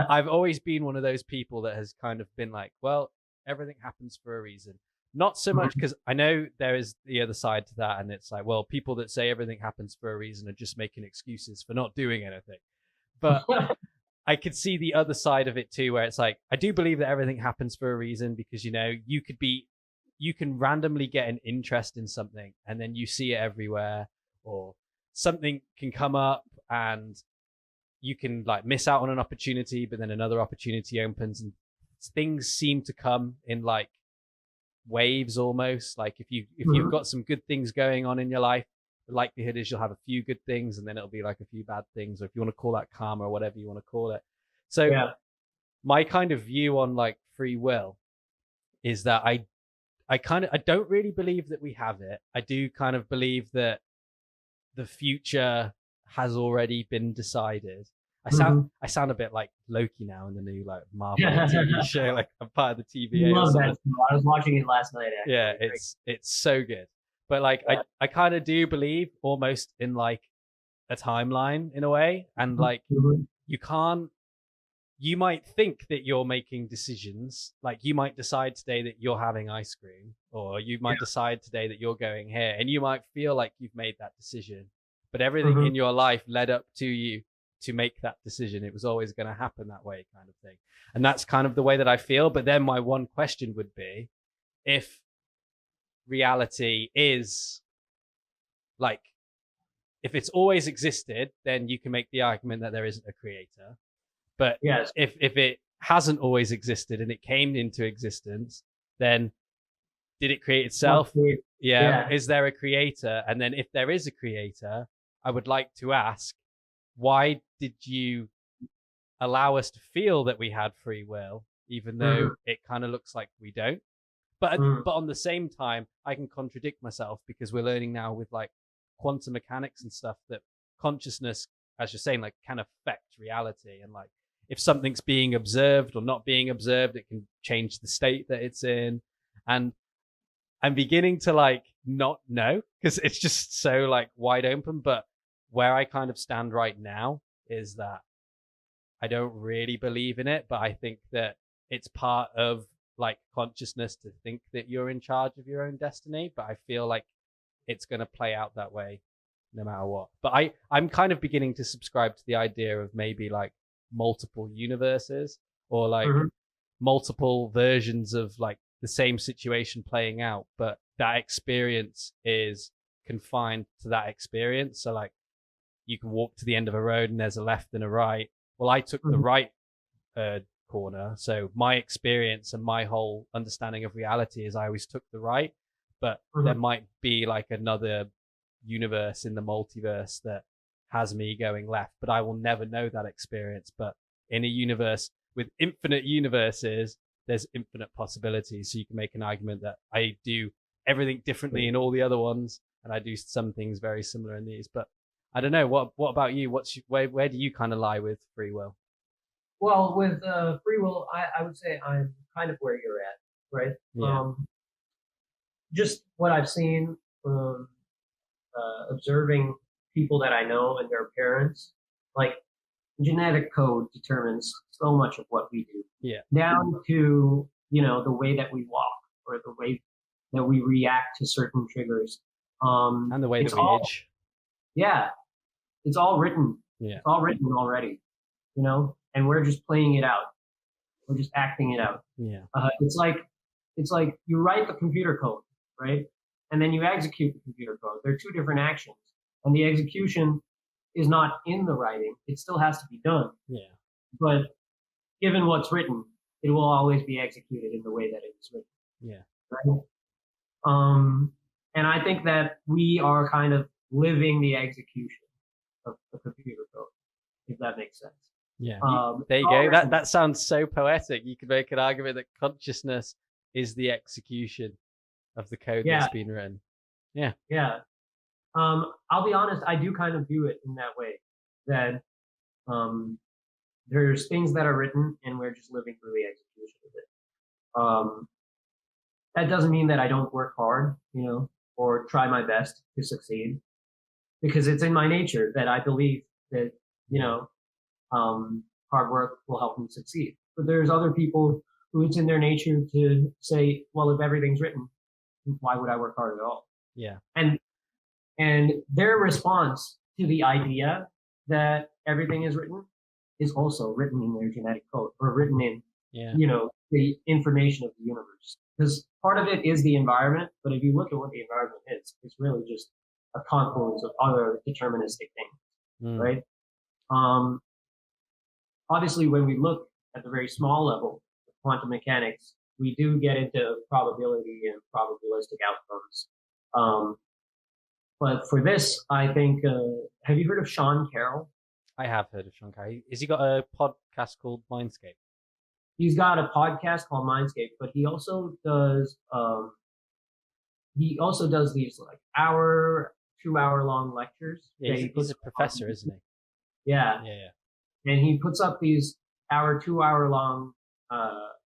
I've always been one of those people that has kind of been like, well, everything happens for a reason. Not so much because I know there is the other side to that, and it's like, well, people that say everything happens for a reason are just making excuses for not doing anything. But I could see the other side of it too, where it's like, I do believe that everything happens for a reason because, you know, you can randomly get an interest in something and then you see it everywhere, or something can come up and you can like miss out on an opportunity, but then another opportunity opens, and things seem to come in like waves almost. Like if you've got some good things going on in your life, the likelihood is you'll have a few good things and then it'll be like a few bad things, or if you want to call that karma or whatever you want to call it. So my kind of view on like free will is that I don't really believe that we have it. I do kind of believe that the future has already been decided. I sound a bit like Loki now in the new like Marvel TV show. Like I'm part of the TVA. I love that. I was watching it last night. Actually. Yeah, it's so good. But like I kind of do believe almost in like a timeline in a way, and like you might think that you're making decisions. Like you might decide today that you're having ice cream, or you might decide today that you're going here, and you might feel like you've made that decision, but everything in your life led up to you to make that decision. It was always going to happen that way, kind of thing. And that's kind of the way that I feel. But then my one question would be, if reality is like, if it's always existed, then you can make the argument that there isn't a creator. But if it hasn't always existed and it came into existence, then did it create itself? Is there a creator? And then if there is a creator, I would like to ask, why did you allow us to feel that we had free will, even though it kind of looks like we don't? But on the same time, I can contradict myself, because we're learning now with like quantum mechanics and stuff that consciousness, as you're saying, like can affect reality. And like if something's being observed or not being observed, it can change the state that it's in. And I'm beginning to like not know, because it's just so like wide open. But where I kind of stand right now is that I don't really believe in it, but I think that it's part of like consciousness to think that you're in charge of your own destiny. But I feel like it's going to play out that way no matter what. But I'm kind of beginning to subscribe to the idea of maybe like multiple universes, or like multiple versions of like the same situation playing out, but that experience is confined to that experience. So like you can walk to the end of a road and there's a left and a right. Well, I took the right corner, so my experience and my whole understanding of reality is I always took the right. But there might be like another universe in the multiverse that has me going left, but I will never know that experience. But in a universe with infinite universes, there's infinite possibilities. So you can make an argument that I do everything differently in all the other ones, and I do some things very similar in these. But I don't know. What about you? Where do you kind of lie with free will? Well, with free will, I would say I'm kind of where you're at, right? Yeah. Just what I've seen, observing people that I know and their parents, like genetic code determines so much of what we do. Yeah. Down to, you know, the way that we walk, or the way that we react to certain triggers. And the way that we age. Yeah. It's all written. Yeah. It's all written already, you know, and we're just playing it out. We're just acting it out. Yeah. It's like you write the computer code, right? And then you execute the computer code. They're two different actions. And the execution is not in the writing. It still has to be done. Yeah. But given what's written, it will always be executed in the way that it is written. Yeah. Right? And I think that we are kind of living the execution of the computer code, if that makes sense. Yeah. There you go. That sounds so poetic. You could make an argument that consciousness is the execution of the code Yeah. that's been written. Yeah. Yeah. I'll be honest, I do kind of view it in that way, that there's things that are written and we're just living through the execution of it. That doesn't mean that I don't work hard, or try my best to succeed, because it's in my nature that I believe that, hard work will help me succeed. But there's other people who it's in their nature to say, well, if everything's written, why would I work hard at all? Yeah. And their response to the idea that everything is written is also written in their genetic code, or written in, the information of the universe. Because part of it is the environment, but if you look at what the environment is, it's really just a confluence of other deterministic things, right? Obviously, when we look at the very small level of quantum mechanics, we do get into probability and probabilistic outcomes. But for this, I think, have you heard of Sean Carroll? I have heard of Sean Carroll. Has he got a podcast called Mindscape? He's got a podcast called Mindscape, but he also does these like 2-hour long lectures. Yeah, he's a professor, isn't he? Yeah. Yeah. And he puts up these 2-hour long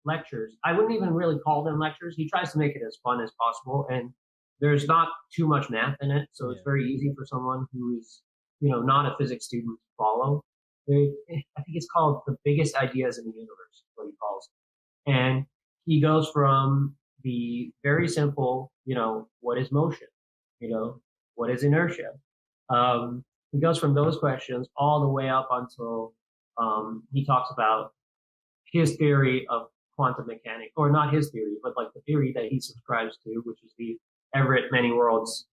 lectures. I wouldn't even really call them lectures. He tries to make it as fun as possible, and there's not too much math in it, so it's very easy for someone who is, not a physics student to follow. I think it's called The Biggest Ideas in the Universe, what he calls it. And he goes from the very simple, what is motion? What is inertia? He goes from those questions all the way up until he talks about his theory of quantum mechanics, or not his theory, but like the theory that he subscribes to, which is the Everett Many Worlds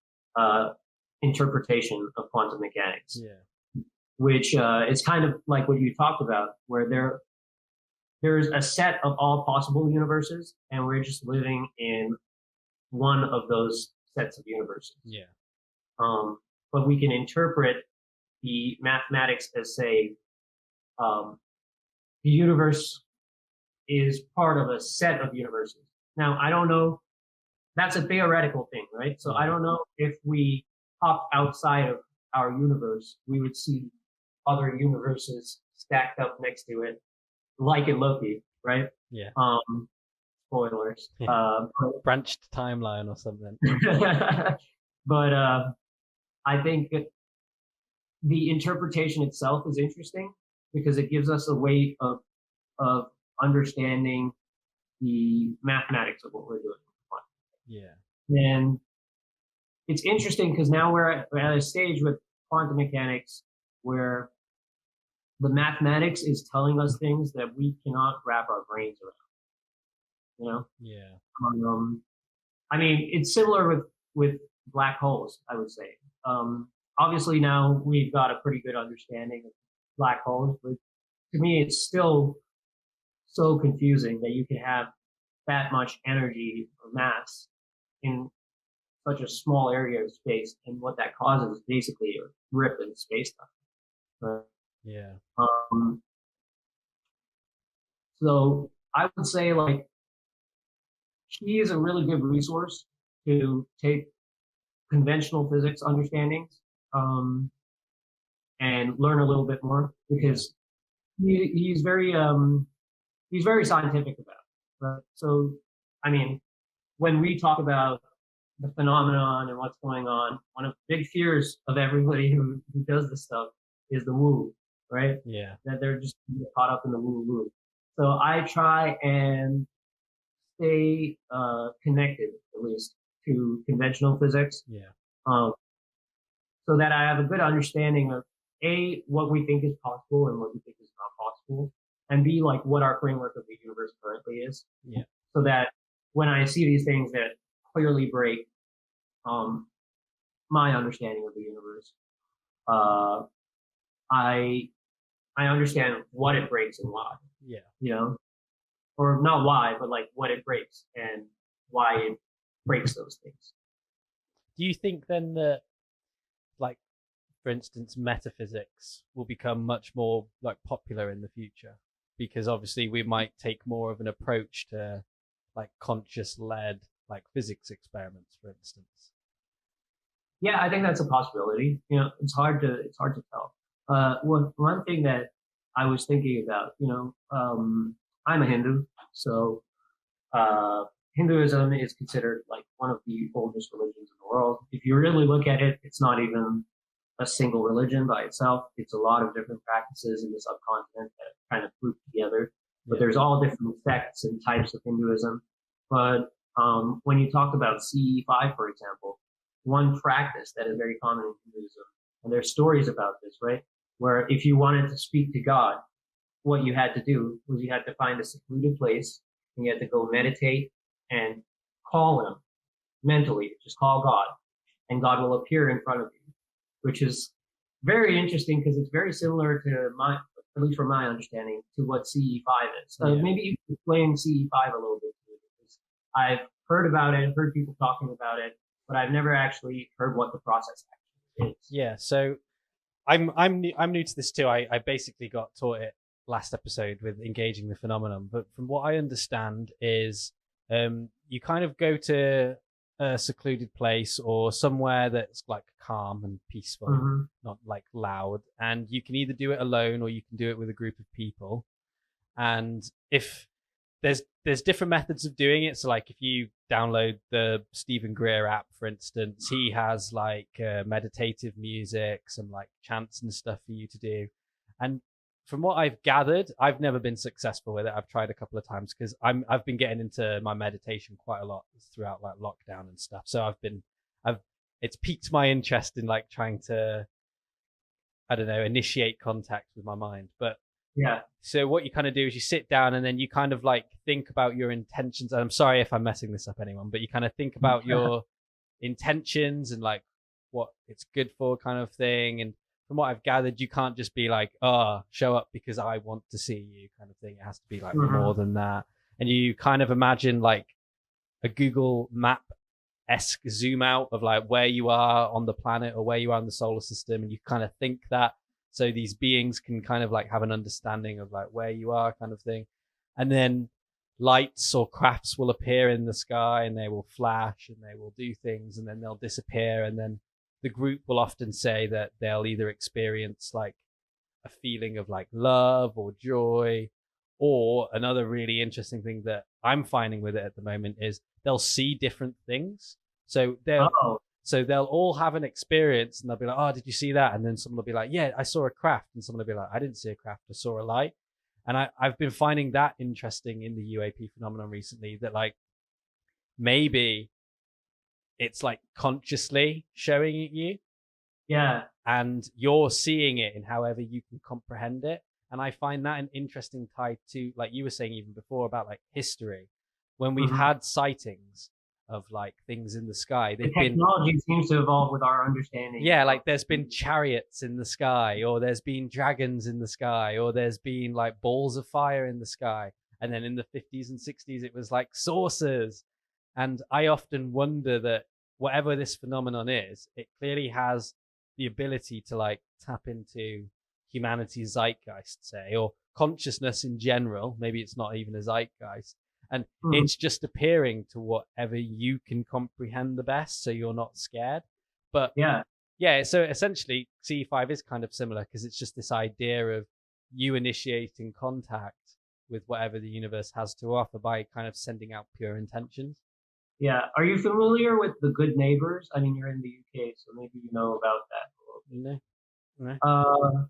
interpretation of quantum mechanics. Yeah. Which is kind of like what you talked about, where there's a set of all possible universes, and we're just living in one of those sets of universes. Yeah. But we can interpret the mathematics as, say, the universe is part of a set of universes. Now, I don't know. That's a theoretical thing, right? So I don't know if we hop outside of our universe, we would see other universes stacked up next to it, like in Loki, right? Yeah. Spoilers. Branched timeline or something. But I think the interpretation itself is interesting because it gives us a way of understanding the mathematics of what we're doing. Yeah. And it's interesting because now we're at a stage with quantum mechanics where the mathematics is telling us things that we cannot wrap our brains around. Yeah. I mean, it's similar with black holes, I would say. Obviously now we've got a pretty good understanding of black holes, but to me it's still so confusing that you can have that much energy or mass in such a small area of space, and what that causes is basically a rip in space-time. Right? Yeah. So I would say, like, he is a really good resource to take conventional physics understandings and learn a little bit more, because he's very scientific about it. Right? So, I mean, when we talk about the phenomenon and what's going on, one of the big fears of everybody who does this stuff is the woo, right? Yeah. That they're just caught up in the woo. So I try and stay connected, at least, to conventional physics. Yeah. So that I have a good understanding of A, what we think is possible and what we think is not possible, and B, like what our framework of the universe currently is. Yeah. So that when I see these things that clearly break my understanding of the universe, I understand what it breaks and why. Yeah. Or not why, but like what it breaks and why it breaks those things. Do you think then that, like, for instance, metaphysics will become much more like popular in the future? Because obviously we might take more of an approach to like conscious led like physics experiments, for instance? Yeah, I think that's a possibility. It's hard to tell. One thing that I was thinking about, I'm a Hindu, so Hinduism is considered like one of the oldest religions in the world. If you really look at it, it's not even a single religion by itself. It's a lot of different practices in the subcontinent that kind of group together. But there's all different sects and types of Hinduism. But when you talk about CE5, for example, one practice that is very common in Hinduism, and there's stories about this, right? Where if you wanted to speak to God, what you had to do was you had to find a secluded place and you had to go meditate and call him mentally, just call God, and God will appear in front of you, which is very interesting because it's very similar to at least from my understanding, to what CE5 is. So maybe you can explain CE5 a little bit to me, because I've heard about it, heard people talking about it, but I've never actually heard what the process actually is. Yeah, so I'm new to this too. I basically got taught it last episode with engaging the phenomenon, but from what I understand is you kind of go to a secluded place or somewhere that's like calm and peaceful, not like loud, and you can either do it alone or you can do it with a group of people. And if there's different methods of doing it, so like if you download the Stephen Greer app, for instance, he has like meditative music, some like chants and stuff for you to do. And from what I've gathered, I've never been successful with it. I've tried a couple of times because I've been getting into my meditation quite a lot throughout like lockdown and stuff. So it's piqued my interest in like trying to, I don't know, initiate contact with my mind. But yeah. So what you kind of do is you sit down and then you kind of like think about your intentions. And I'm sorry if I'm messing this up, anyone, but you kind of think about your intentions and like what it's good for, kind of thing. And from what I've gathered, you can't just be like, oh, show up because I want to see you, kind of thing. It has to be like more than that. And you kind of imagine like a Google Map-esque zoom out of like where you are on the planet or where you are in the solar system. And you kind of think that, so these beings can kind of like have an understanding of like where you are, kind of thing. And then lights or crafts will appear in the sky and they will flash and they will do things and then they'll disappear. And then the group will often say that they'll either experience like a feeling of like love or joy, or another really interesting thing that I'm finding with it at the moment is they'll see different things. So they'll all have an experience and they'll be like, oh, did you see that? And then someone will be like, yeah, I saw a craft. And someone will be like, I didn't see a craft, I saw a light. And I've been finding that interesting in the UAP phenomenon recently, that like maybe it's like consciously showing it you. Yeah. And you're seeing it in however you can comprehend it. And I find that an interesting tie to, like you were saying even before about like history, when we've had sightings of like things in the sky. The technology seems to evolve with our understanding. Yeah, like there's been chariots in the sky, or there's been dragons in the sky, or there's been like balls of fire in the sky. And then in the 50s and 60s, it was like saucers. And I often wonder that whatever this phenomenon is, it clearly has the ability to like tap into humanity's zeitgeist, say, or consciousness in general. Maybe it's not even a zeitgeist. And it's just appearing to whatever you can comprehend the best, so you're not scared. But yeah, so essentially CE5 is kind of similar, because it's just this idea of you initiating contact with whatever the universe has to offer by kind of sending out pure intentions. Yeah. Are you familiar with the Good Neighbors? I mean, you're in the UK, so maybe you know about that. No.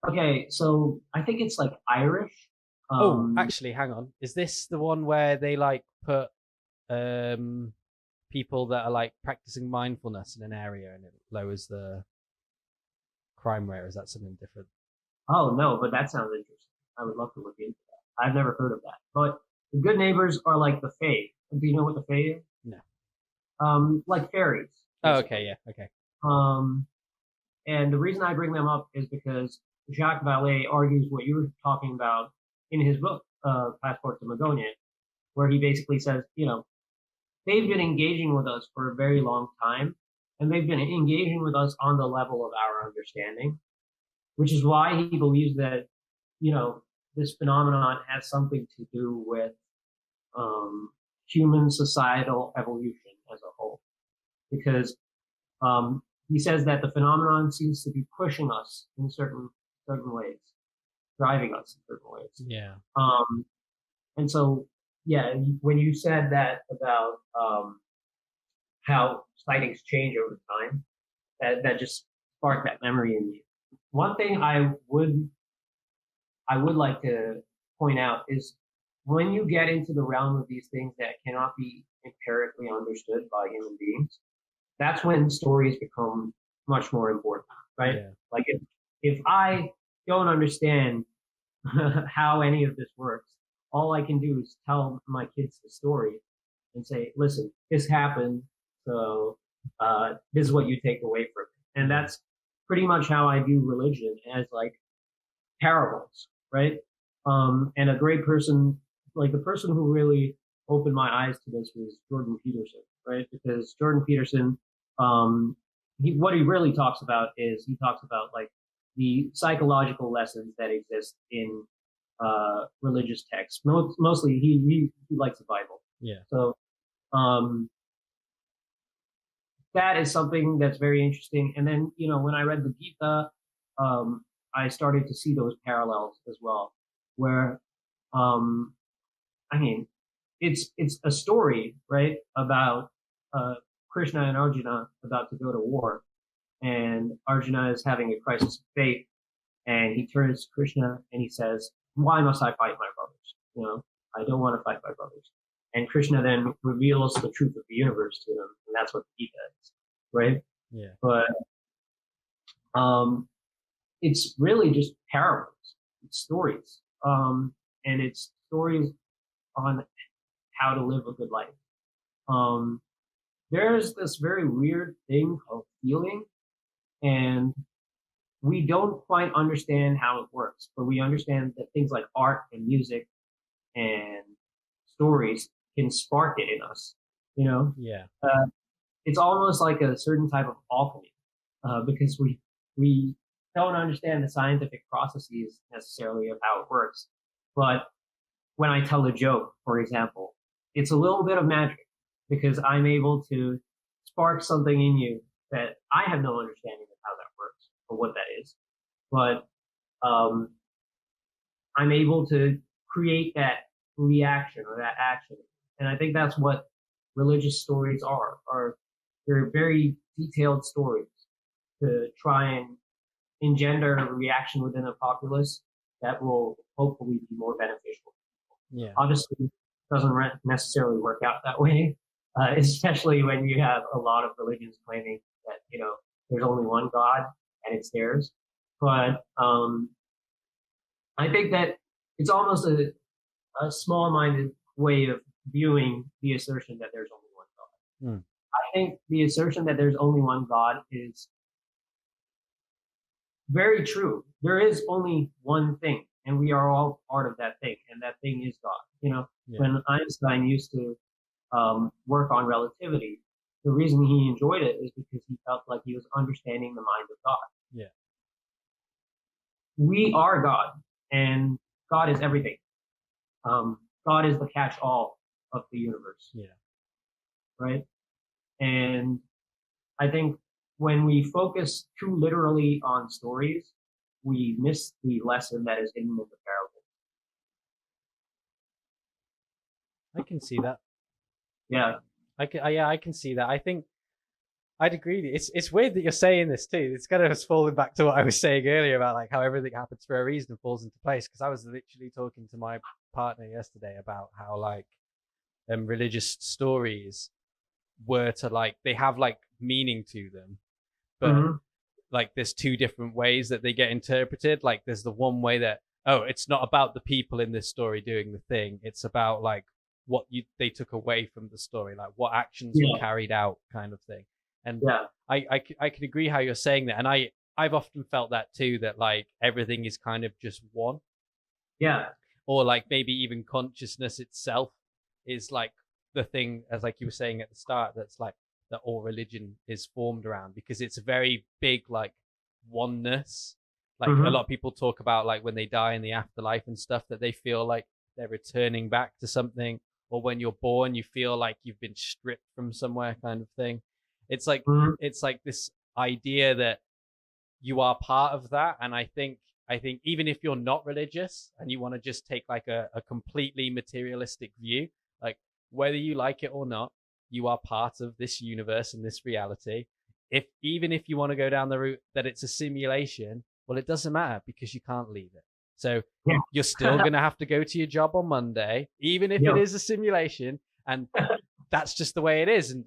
Okay, so I think it's like Irish. Actually, hang on. Is this the one where they like put people that are like practicing mindfulness in an area and it lowers the crime rate, or is that something different? Oh no, but that sounds interesting. I would love to look into that. I've never heard of that. But the Good Neighbors are like the Fae. Do you know what the Fae is? No. Like fairies. Oh, okay, yeah, okay. And the reason I bring them up is because Jacques Vallée argues what you were talking about in his book, Passport to Magonia, where he basically says, they've been engaging with us for a very long time, and they've been engaging with us on the level of our understanding, which is why he believes that, this phenomenon has something to do with human societal evolution as a whole, because he says that the phenomenon seems to be pushing us in certain ways, driving us in certain ways. Yeah. And so, yeah, when you said that about how sightings change over time, that just sparked that memory in me. One thing I would like to point out is when you get into the realm of these things that cannot be empirically understood by human beings, that's when stories become much more important, right? Yeah. Like if I don't understand how any of this works, all I can do is tell my kids the story and say, listen, this happened, so this is what you take away from it. And that's pretty much how I view religion, as like parables, right? And a great person, like the person who really opened my eyes to this was Jordan Peterson, right? Because Jordan Peterson, what he really talks about is he talks about like the psychological lessons that exist in religious texts. Mostly, he likes the Bible. Yeah. So that is something that's very interesting. And then, you know, when I read the Gita, I started to see those parallels as well, where, I mean, it's a story, right, about Krishna and Arjuna about to go to war, and Arjuna is having a crisis of faith, and he turns to Krishna and he says, "Why must I fight my brothers? You know, I don't want to fight my brothers." And Krishna then reveals the truth of the universe to him, and that's what the Gita is, right? Yeah. But it's really just parables, it's stories, and it's stories on how to live a good life. There's this very weird thing called healing, and we don't quite understand how it works, but we understand that things like art and music and stories can spark it in us, you know? Yeah. It's almost like a certain type of alchemy, because we don't understand the scientific processes necessarily of how it works. But when I tell a joke, for example, it's a little bit of magic, because I'm able to spark something in you that I have no understanding of how that works or what that is. But I'm able to create that reaction or that action. And I think that's what religious stories are they're very detailed stories to try and engender a reaction within the populace that will hopefully be more beneficial. Yeah. Obviously, it doesn't necessarily work out that way, especially when you have a lot of religions claiming that, you know, there's only one God and it's theirs. But I think that it's almost a small-minded way of viewing the assertion that there's only one God. Mm. I think the assertion that there's only one God is very true. There is only one thing, and we are all part of that thing, and that thing is God. You know, Yeah. when Einstein used to work on relativity, the reason he enjoyed it is because he felt like he was understanding the mind of God. Yeah. We are God, and God is everything. God is the catch-all of the universe. Yeah. Right? And I think when we focus too literally on stories, we miss the lesson that is hidden in the parable. I can see that. Yeah. I can see that. I think I'd agree. It's weird that you're saying this too. It's kind of just falling back to what I was saying earlier about like how everything happens for a reason and falls into place. Because I was literally talking to my partner yesterday about how like religious stories were to like they have like meaning to them, but like there's two different ways that they get interpreted. Like there's the one way that, oh, it's not about the people in this story doing the thing, it's about like what they took away from the story, like what actions were carried out, kind of thing. And I can agree how you're saying that, and I've often felt that too, that like everything is kind of just one. Yeah. Or like maybe even consciousness itself is like the thing, as like you were saying at the start, that's like that all religion is formed around, because it's a very big like oneness. Like a lot of people talk about like when they die in the afterlife and stuff, that they feel like they're returning back to something, or when you're born, you feel like you've been stripped from somewhere kind of thing. It's like, it's like this idea that you are part of that. And I think even if you're not religious and you want to just take like a completely materialistic view, like whether you like it or not, you are part of this universe and this reality. Even if you want to go down the route that it's a simulation, well, it doesn't matter because you can't leave it. So you're still going to have to go to your job on Monday, even if it is a simulation, and that's just the way it is. And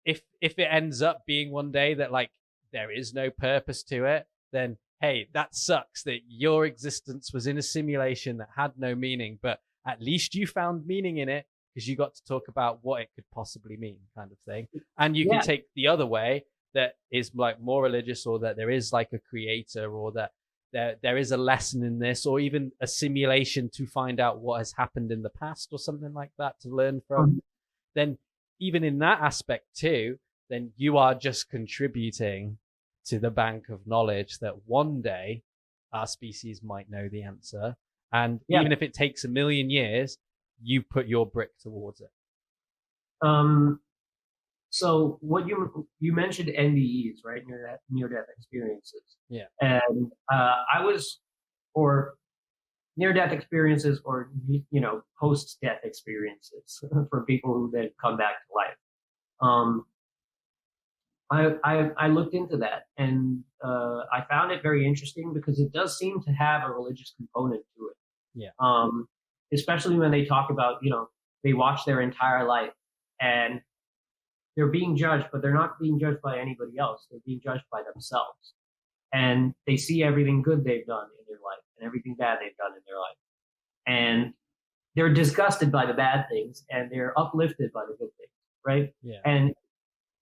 if it ends up being one day that like there is no purpose to it, then hey, that sucks that your existence was in a simulation that had no meaning, but at least you found meaning in it because you got to talk about what it could possibly mean, kind of thing. And you can take the other way that is like more religious, or that there is like a creator, or that there is a lesson in this, or even a simulation to find out what has happened in the past or something like that to learn from. Then even in that aspect too, then you are just contributing to the bank of knowledge that one day our species might know the answer. And even if it takes 1 million years, you put your brick towards it. So what you mentioned NDEs, right? Near-death experiences. Yeah. And I was, or near-death experiences, or post-death experiences for people who then come back to life. I looked into that, and I found it very interesting because it does seem to have a religious component to it. Yeah. Especially when they talk about, they watch their entire life and they're being judged, but they're not being judged by anybody else. They're being judged by themselves. And they see everything good they've done in their life and everything bad they've done in their life. And they're disgusted by the bad things and they're uplifted by the good things, right? Yeah. And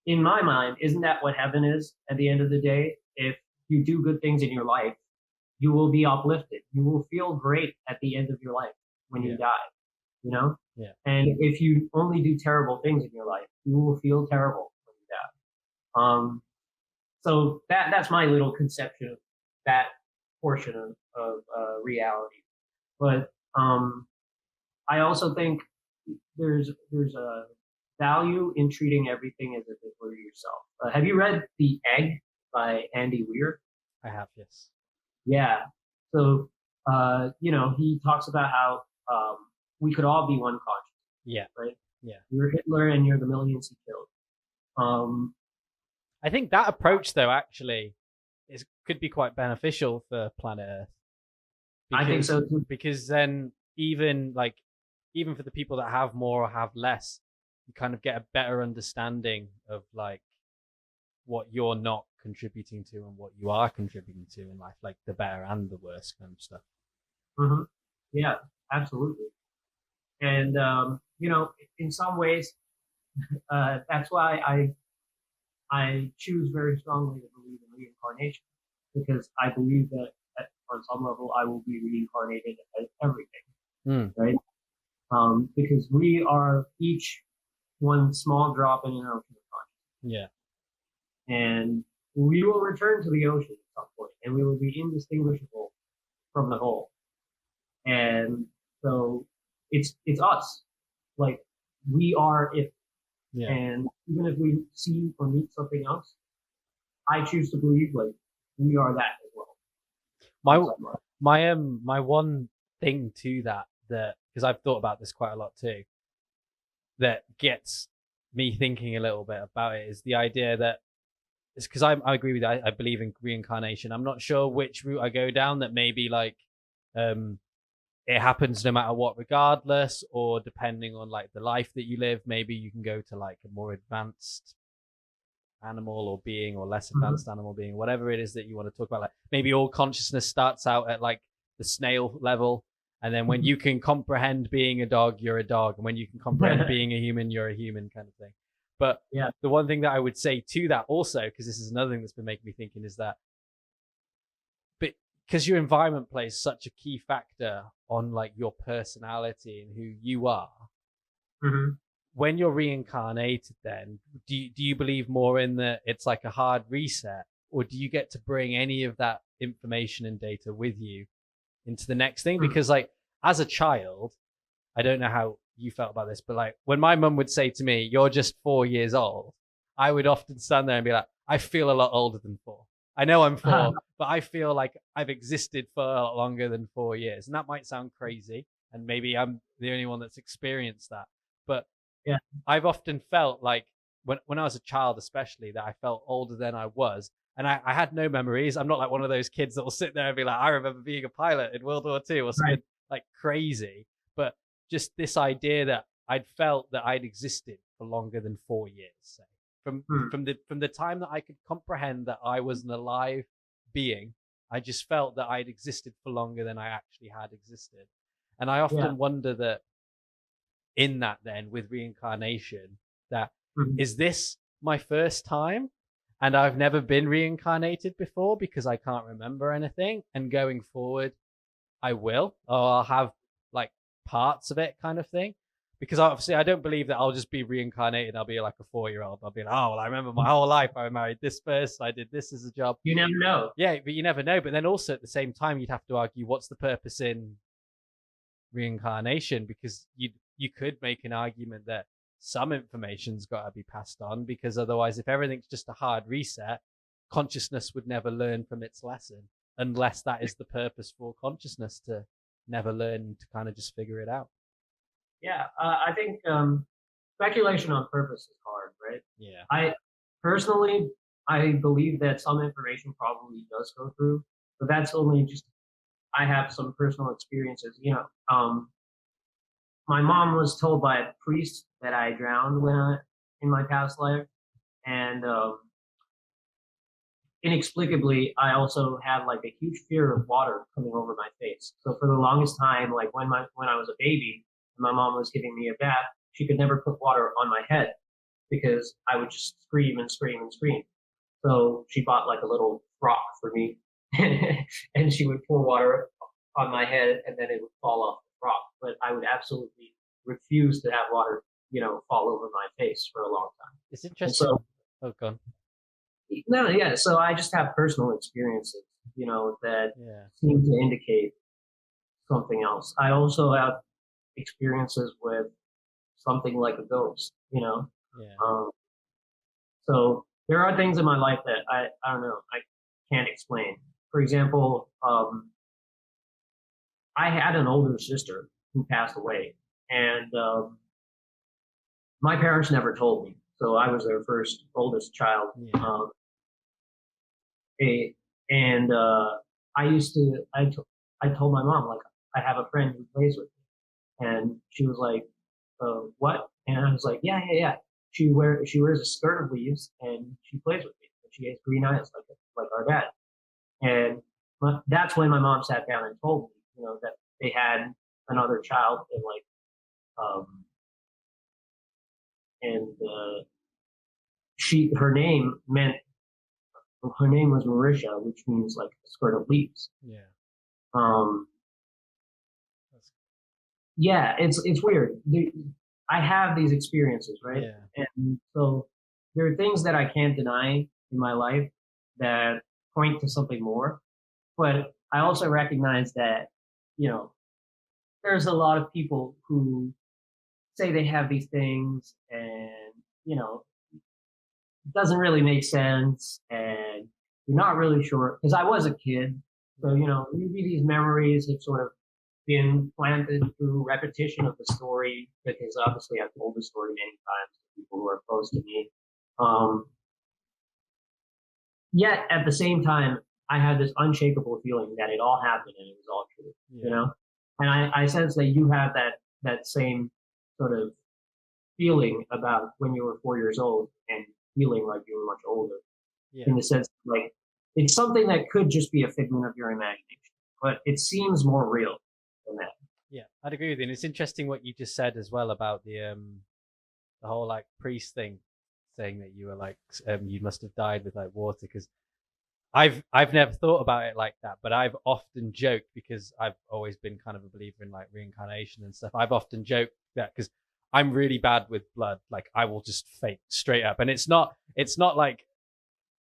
in my mind, isn't that what heaven is at the end of the day? If you do good things in your life, you will be uplifted. You will feel great at the end of your life when you die, Yeah. And if you only do terrible things in your life, you will feel terrible when you die. So that's my little conception of that portion of reality. But I also think there's a value in treating everything as if it were yourself. Have you read The Egg by Andy Weir? I have, yes. Yeah. So, he talks about how we could all be one conscious. Yeah. Right? Yeah. You're Hitler and you're the millions he killed. I think that approach, though, actually could be quite beneficial for planet Earth. I think so, too. Because then even for the people that have more or have less, you kind of get a better understanding of like what you're not contributing to and what you are contributing to in life, like the better and the worse kind of stuff. Mm-hmm. Yeah, absolutely. And in some ways, that's why I choose very strongly to believe in reincarnation, because I believe that on some level I will be reincarnated as everything, right? Because we are each one small drop in an ocean of consciousness. Yeah. And we will return to the ocean at some point, and we will be indistinguishable from the whole. And so it's us. Like, we are it. Yeah. And even if we see or meet something else, I choose to believe like we are that as well. My one thing to that because I've thought about this quite a lot too, that gets me thinking a little bit about it, is the idea that it's because I agree with you. I believe in reincarnation. I'm not sure which route I go down, that maybe like it happens no matter what, regardless, or depending on like the life that you live, maybe you can go to like a more advanced animal or being, or less advanced animal being, whatever it is that you want to talk about. Like maybe all consciousness starts out at like the snail level, and then when you can comprehend being a dog, you're a dog, and when you can comprehend being a human, you're a human, kind of thing. But the one thing that I would say to that also, because this is another thing that's been making me thinking, is that because your environment plays such a key factor on like your personality and who you are, when you're reincarnated, then do you believe more in that it's like a hard reset, or do you get to bring any of that information and data with you into the next thing? Because like as a child, I don't know how you felt about this, but like when my mum would say to me, "You're just 4 years old," I would often stand there and be like, "I feel a lot older than 4. I know I'm 4, but I feel like I've existed for a lot longer than 4 years." And that might sound crazy, and maybe I'm the only one that's experienced that. But Yeah. I've often felt like when I was a child, especially, that I felt older than I was. And I had no memories. I'm not like one of those kids that will sit there and be like, "I remember being a pilot in World War II," or something like crazy. But just this idea that I'd felt that I'd existed for longer than 4 years, say. From the time that I could comprehend that I was an alive being, I just felt that I'd existed for longer than I actually had existed. And I often wonder that in that then with reincarnation, that is this my first time and I've never been reincarnated before because I can't remember anything, and going forward I will, or I'll have like parts of it kind of thing. Because obviously I don't believe that I'll just be reincarnated. I'll be like a 4-year-old. I'll be like, "Oh, well, I remember my whole life. I married this person. I did this as a job." You never know. Yeah, but you never know. But then also at the same time, you'd have to argue, what's the purpose in reincarnation? Because you could make an argument that some information's got to be passed on, because otherwise, if everything's just a hard reset, consciousness would never learn from its lesson, unless that is the purpose for consciousness, to never learn, to kind of just figure it out. Yeah, I think speculation on purpose is hard, right? Yeah. I personally, I believe that some information probably does go through, but that's only just, I have some personal experiences. My mom was told by a priest that I drowned in my past life, and inexplicably, I also had like a huge fear of water coming over my face. So for the longest time, like when I was a baby, my mom was giving me a bath, she could never put water on my head because I would just scream and scream and scream. So she bought like a little rock for me and she would pour water on my head and then it would fall off the rock. But I would absolutely refuse to have water, fall over my face for a long time. It's interesting. So, oh, go on. No, yeah. So I just have personal experiences, that seem to indicate something else. I also have experiences with something like a ghost, so there are things in my life that I don't know, I can't explain. For example, I had an older sister who passed away, and my parents never told me, so I was their first oldest child. And I told my mom, like, I have a friend who plays with me. And she was like, "What?" And I was like, yeah. She wears a skirt of leaves and she plays with me. And she has green eyes like our dad. And that's when my mom sat down and told me, that they had another child, and her name was Marisha, which means like a skirt of leaves. Yeah, it's weird. I have these experiences, right? And so there are things that I can't deny in my life that point to something more. But I also recognize that, there's a lot of people who say they have these things and, it doesn't really make sense and you're not really sure. Because I was a kid, so, maybe these memories have sort of been planted through repetition of the story, because obviously I've told the story many times to people who are close to me. Yet at the same time, I had this unshakable feeling that it all happened and it was all true, And I sense that you have that same sort of feeling about when you were 4 years old and feeling like you were much older, in the sense like it's something that could just be a figment of your imagination, but it seems more real than that. Yeah, I'd agree with you. And it's interesting what you just said as well about the whole like priest thing, saying that you were like you must have died with like water, because I've never thought about it like that, but I've often joked, because I've always been kind of a believer in like reincarnation and stuff. I've often joked that because I'm really bad with blood, like I will just fake straight up, and it's not like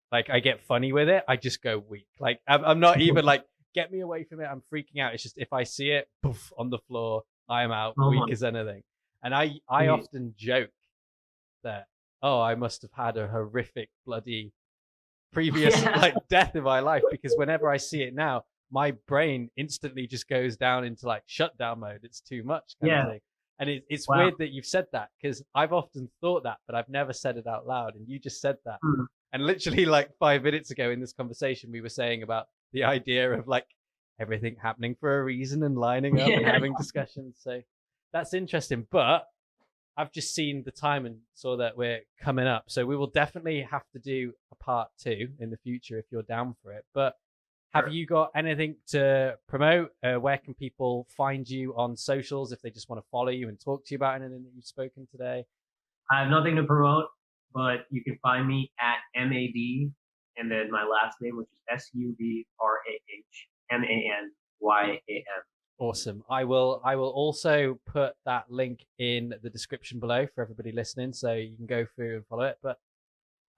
I get funny with it. I just go weak. Like I'm not even like, get me away from it, I'm freaking out. It's just if I see it, poof, on the floor, I am out, weak as anything. And I often joke that, oh, I must have had a horrific bloody previous like death in my life, because whenever I see it now, my brain instantly just goes down into like shutdown mode. It's too much kind of thing. And it's weird that you've said that, because I've often thought that, but I've never said it out loud. And you just said that. And literally like 5 minutes ago in this conversation, we were saying about the idea of like everything happening for a reason and lining up and having discussions. So that's interesting. But I've just seen the time and saw that we're coming up. So we will definitely have to do a part 2 in the future if you're down for it. But have you got anything to promote? Where can people find you on socials if they just want to follow you and talk to you about anything that you've spoken today? I have nothing to promote, but you can find me at MAD and then my last name, which is SUBRAHMANYAM. Awesome. I will also put that link in the description below for everybody listening, so you can go through and follow it. But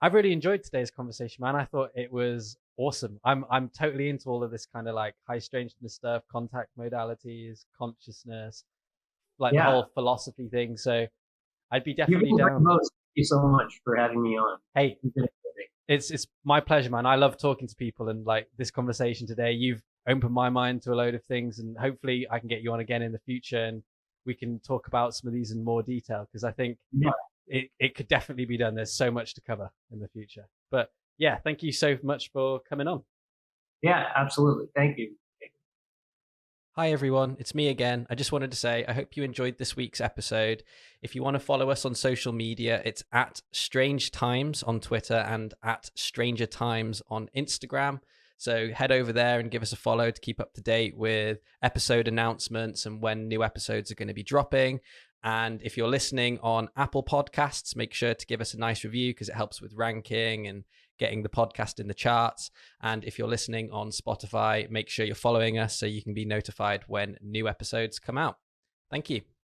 I've really enjoyed today's conversation, man. I thought it was awesome. I'm totally into all of this kind of like high strangeness stuff, contact modalities, consciousness, like the whole philosophy thing. So I'd be definitely down. Thank you so much for having me on. Hey, it's my pleasure, man. I love talking to people, and like this conversation today, you've opened my mind to a load of things, and hopefully I can get you on again in the future and we can talk about some of these in more detail, because I think it could definitely be done. There's so much to cover in the future. But yeah, thank you so much for coming on. Yeah, absolutely. Thank you. Hi everyone, it's me again. I just wanted to say I hope you enjoyed this week's episode. If you want to follow us on social media, it's at Strange Times on Twitter and at Stranger Times on Instagram. So head over there and give us a follow to keep up to date with episode announcements and when new episodes are going to be dropping. And if you're listening on Apple Podcasts, make sure to give us a nice review, because it helps with ranking and getting the podcast in the charts. And if you're listening on Spotify, make sure you're following us so you can be notified when new episodes come out. Thank you.